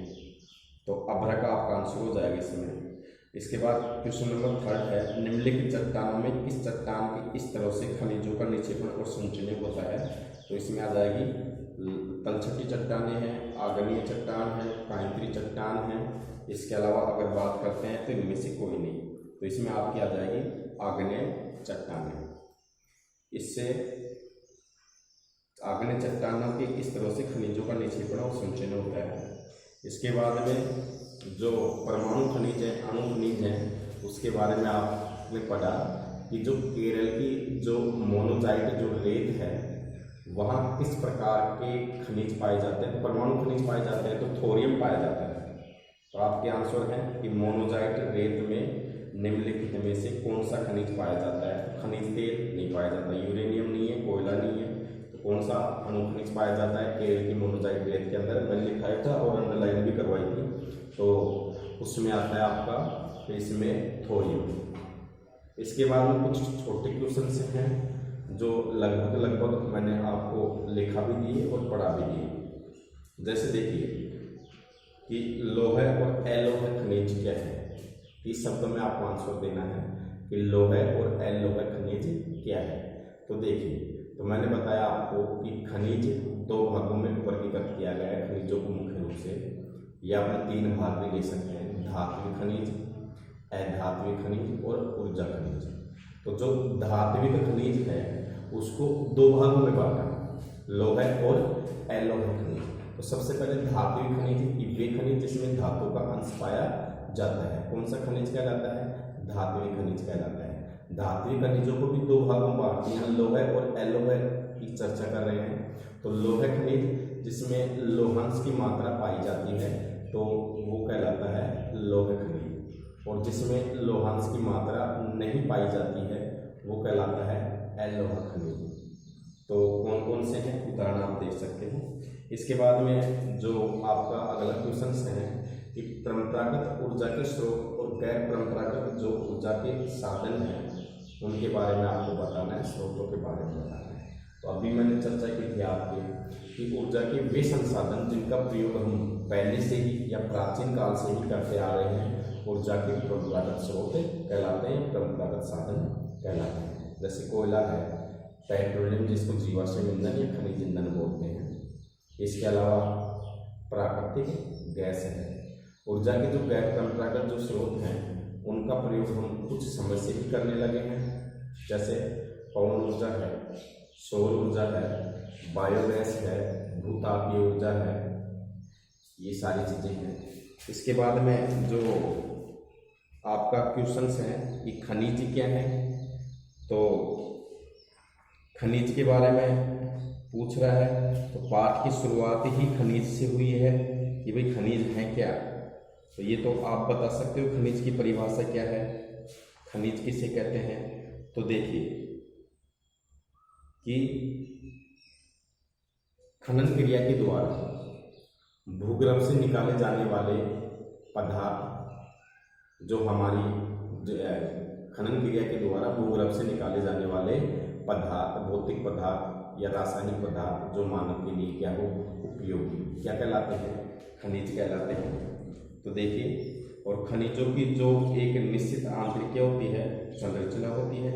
तो अभ्रक आपका आंसर हो जाएगा इसमें। इसके बाद क्वेश्चन नंबर 3 है निम्नलिखित चट्टानों में किस चट्टान के इस तरह से खनिजों का निक्षेपण और संचयन होता है। तो इसमें आ जाएगी तलछटी चट्टानें हैं, आग्नेय चट्टान है, कांकरी चट्टान है। इसके अलावा अगर बात करते हैं तो इनमें से कोई नहीं, तो इसमें आपकी आ जाएगी आग्नेय चट्टानें। इससे आग्नेय चट्टानों के इस तरह से खनिजों का निक्षेपण और संचयन होता है। इसके बाद में जो परमाणु खनिज है, अणु खनिज हैं, उसके बारे में आपने पढ़ा कि जो केरल की जो मोनोजाइट जो रेत है वहाँ किस प्रकार के खनिज पाए जाते हैं। परमाणु खनिज पाए जाते हैं तो थोरियम पाया जाता है। तो आपके आंसर है कि मोनोजाइट रेत में निम्नलिखित में से कौन सा खनिज पाया जाता है। तो खनिज तेल नहीं पाया जाता, यूरेनियम नहीं है, कोयला नहीं है। तो कौन सा अणु खनिज पाया जाता है केरल की मोनोजाइट रेत के अंदर। मैंने लिखाया था और अंडरलाइन भी करवाई थी, तो उसमें आता है आपका इसमें थोरियम। इसके बाद में कुछ छोटे क्वेश्चन हैं जो लगभग मैंने आपको लिखा भी दिए और पढ़ा भी दिए। जैसे देखिए कि लोहे और अलोहे खनिज क्या है। इस शब्द में आपको आंसर देना है कि लोहे और अलोहे खनिज क्या है। तो देखिए, तो मैंने बताया आपको कि खनिज दो भागों में वर्गीकृत किया गया है खनिजों को मुख्य रूप से। या अपने तीन भाग भी ले सकते हैं, धात्विक खनिज, अधात्विक खनिज और ऊर्जा खनिज। तो जो धात्विक खनिज है उसको दो भागों में बांटा, लोहे और अलोहे खनिज। तो सबसे पहले धात्विक खनिज, वे खनिज जिसमें धातु का अंश पाया जाता है। कौन सा खनिज कहलाता है? धात्विक खनिज कहलाता है। धात्विक खनिजों को भी दो भागों में बांटते हैं, लोहे और अलोहे की चर्चा कर रहे हैं। तो लोहे खनिज जिसमें लोहांश की मात्रा पाई जाती है तो वो कहलाता है लोहे खनिज, और जिसमें लोहांश की मात्रा नहीं पाई जाती है वो कहलाता है अलोहा खनिज। तो कौन कौन से हैं उदाहरण आप देख सकते हैं। इसके बाद में जो आपका अगला क्वेश्चन है कि परंपरागत ऊर्जा के स्रोत और गैर परंपरागत जो ऊर्जा के साधन हैं उनके बारे में आपको बताना है, स्रोतों के बारे में बताना है। तो अभी मैंने चर्चा की थी आपके कि ऊर्जा के वे संसाधन जिनका प्रयोग हम पहले से ही या प्राचीन काल से ही करते आ रहे हैं, ऊर्जा के परंपरागत स्रोत कहलाते हैं, परंपरागत साधन कहलाते हैं। जैसे कोयला है, पेट्रोलियम जिसको जीवाश्म ईंधन या खनिज ईंधन बोलते हैं। इसके अलावा प्राकृतिक गैस है। ऊर्जा के जो गैर परंपरागत जो स्रोत हैं उनका प्रयोग हम कुछ समय से ही करने लगे हैं। जैसे पवन ऊर्जा है, सौर ऊर्जा है, बायोगैस है, भूतापीय ऊर्जा है, ये सारी चीज़ें हैं। इसके बाद में जो आपका क्वेश्चंस हैं कि खनिज क्या है, तो खनिज के बारे में पूछ रहा है। तो पाठ की शुरुआत ही खनिज से हुई है कि भाई खनिज है क्या। तो ये तो आप बता सकते हो खनिज की परिभाषा क्या है, खनिज किसे कहते हैं। तो देखिए कि खनन क्रिया के द्वारा भूगर्भ से निकाले जाने वाले पदार्थ, जो हमारी खनन क्रिया के द्वारा भूगर्भ से निकाले जाने वाले पदार्थ, भौतिक पदार्थ या रासायनिक पदार्थ जो मानव के लिए क्या हो उपयोगी, क्या कहलाते हैं? खनिज कहलाते हैं। तो देखिए, और खनिजों की जो एक निश्चित आंतरिक होती है, संरचना होती है,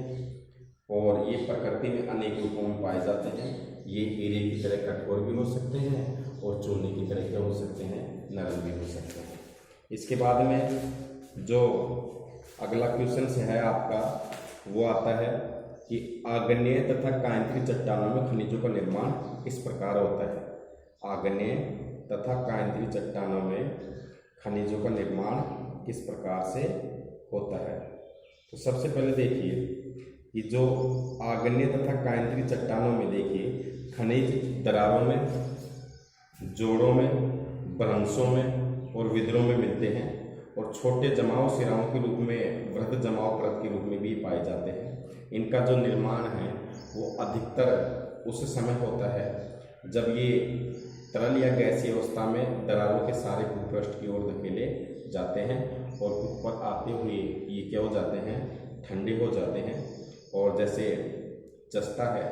और ये प्रकृति में अनेक रूपों में पाए जाते हैं। ये हीरे की तरह कठोर भी हो सकते हैं और चूने की तरह क्या हो सकते हैं, नरम भी हो सकते हैं। इसके बाद में जो अगला क्वेश्चन है आपका वो आता है कि आग्नेय तथा कायांतरित चट्टानों में खनिजों का निर्माण किस प्रकार होता है। आग्नेय तथा कायांतरित चट्टानों में खनिजों का निर्माण किस प्रकार से होता है। तो सबसे पहले देखिए कि जो आग्नेय तथा कायांतरित चट्टानों में देखिए खनिज दरारों में, जोड़ों में, भ्रंशों में और विद्रों में मिलते हैं, और छोटे जमाव सिराओं के रूप में, वृहद जमाव परत के रूप में भी पाए जाते हैं। इनका जो निर्माण है वो अधिकतर उस समय होता है जब ये तरल या गैसीय अवस्था में दरारों के सारे भूपृष्ठ की ओर धकेले जाते हैं और ऊपर आते हुए ये क्या हो जाते हैं, ठंडे हो जाते हैं। और जैसे जस्ता है,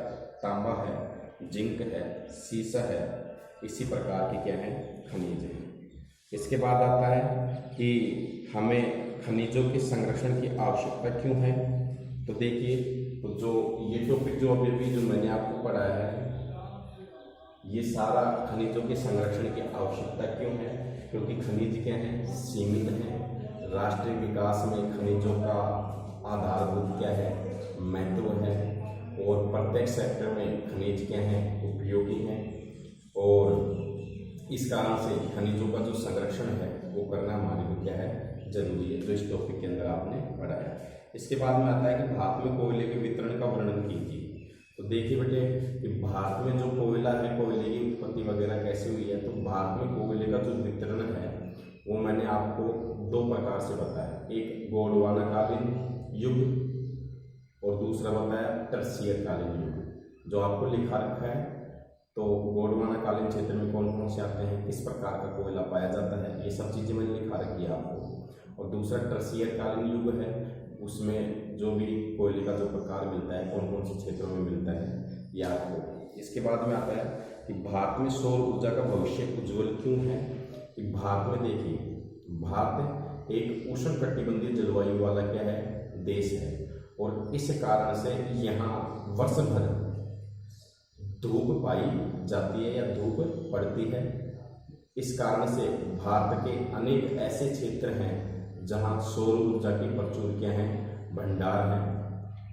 तांबा है, जिंक है, सीसा है, इसी प्रकार के क्या हैं, खनिज हैं। इसके बाद आता है कि हमें खनिजों के संरक्षण की आवश्यकता क्यों है। तो देखिए, तो जो ये ये टॉपिक जो अभी जो मैंने आपको पढ़ाया है, ये सारा खनिजों के संरक्षण की आवश्यकता क्यों है? क्योंकि खनिज क्या है? सीमित है। राष्ट्रीय विकास में खनिजों का आधारभूत क्या है? महत्व है। और प्रत्येक सेक्टर में खनिज क्या है? उपयोगी है। और इस कारण से खनिजों का जो संरक्षण है वो करना हमारे लिए क्या है? जरूरी है। जो इस टॉपिक के अंदर आपने पढ़ाया। इसके बाद में आता है कि भारत में कोयले के वितरण का वर्णन कीजिए। तो देखिए बेटे कि भारत में जो कोयला है, कोयले की उत्पत्ति वगैरह कैसे हुई है। तो भारत में कोयले का जो वितरण है वो मैंने आपको दो प्रकार से बताया। एक गोंडवानाकालीन युग और दूसरा बताया टर्शियर कालीन युग। जो आपको लिखा रखा है, तो गोंडवानाकालीन क्षेत्र में कौन कौन से आते हैं, किस प्रकार का कोयला पाया जाता है, ये सब चीज़ें मैंने लिखा रखी है आपको। और दूसरा टर्शियर कालीन युग है, उसमें जो भी कोयले का जो प्रकार मिलता है, कौन कौन से क्षेत्रों में मिलता है, ये आपको। इसके बाद में आता है कि भारत में सौर ऊर्जा का भविष्य उज्ज्वल क्यों है। कि भारत में देखिए, भारत एक उष्णकटिबंधीय जलवायु वाला क्या है? देश है। और इस कारण से यहाँ वर्ष भर धूप पाई जाती है या धूप पड़ती है। इस कारण से भारत के अनेक ऐसे क्षेत्र हैं जहां सौर ऊर्जा की प्रचुर क्या है? भंडार है।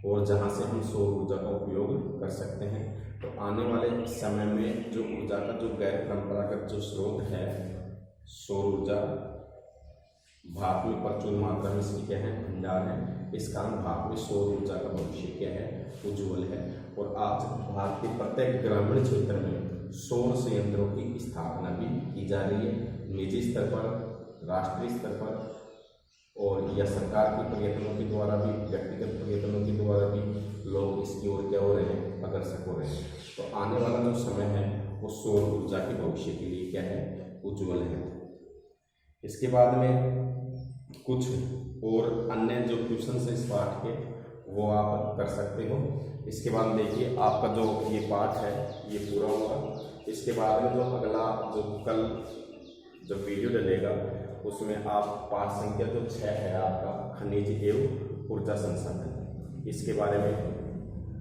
और जहां से हम सौर ऊर्जा का उपयोग कर सकते हैं। तो आने वाले समय में जो ऊर्जा का जो गैर परंपरागत जो स्रोत है सौर ऊर्जा, भारत में प्रचुर मात्रा में इसकी क्या है? भंडार है। इस कारण भारत में सौर ऊर्जा का भविष्य क्या है? उज्ज्वल है। और आज भारत के प्रत्येक ग्रामीण क्षेत्र में सौर संयंत्रों की स्थापना भी की जा रही है। निजी स्तर पर, राष्ट्रीय स्तर पर, और या सरकार के प्रयत्नों के द्वारा भी, व्यक्तिगत प्रयत्नों के द्वारा भी लोग इसकी ओर क्या हो रहे हैं? अग्रसर हो रहे हैं। तो आने वाला जो समय है वो सौर ऊर्जा के भविष्य के लिए क्या है? उज्ज्वल है। इसके बाद में कुछ और अन्य जो क्वेश्चन है इस पाठ के वो आप कर सकते हो। इसके बाद देखिए आपका जो ये पाठ है ये पूरा होगा। इसके बाद में जो अगला जो कल जो वीडियो डलेगा उसमें आप पाठ संख्या जो 6 है आपका खनिज एवं ऊर्जा संसाधन, इसके बारे में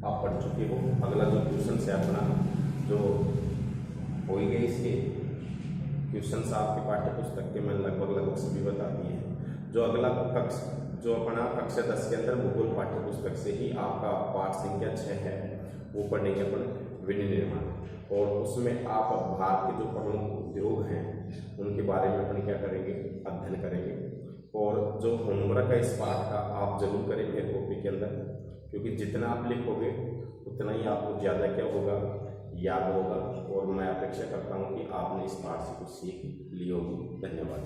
आप पढ़ चुके हो। अगला जो क्वेश्चन है अपना जो हो ही गए, इसके क्वेश्चन आपके पाठ्य पुस्तक के मैंने लगभग सभी बता दिए हैं। जो अगला कक्ष जो अपना कक्षा 10 के अंदर भूगोल पाठ्य पुस्तक से ही आपका पाठ संख्या 6 है वो पढ़ेंगे अपन विनिर्माण। और उसमें आप भारत के जो प्रमुख उद्योग हैं उनके बारे में अपन क्या करेंगे? अध्ययन करेंगे। और जो होमवर्क है इस पाठ का आप जरूर करेंगे कॉपी के अंदर, क्योंकि जितना आप लिखोगे उतना ही आपको ज़्यादा क्या होगा? याद होगा। और मैं अपेक्षा करता हूँ कि आपने इस पाठ से कुछ सीख ली होगी। धन्यवाद।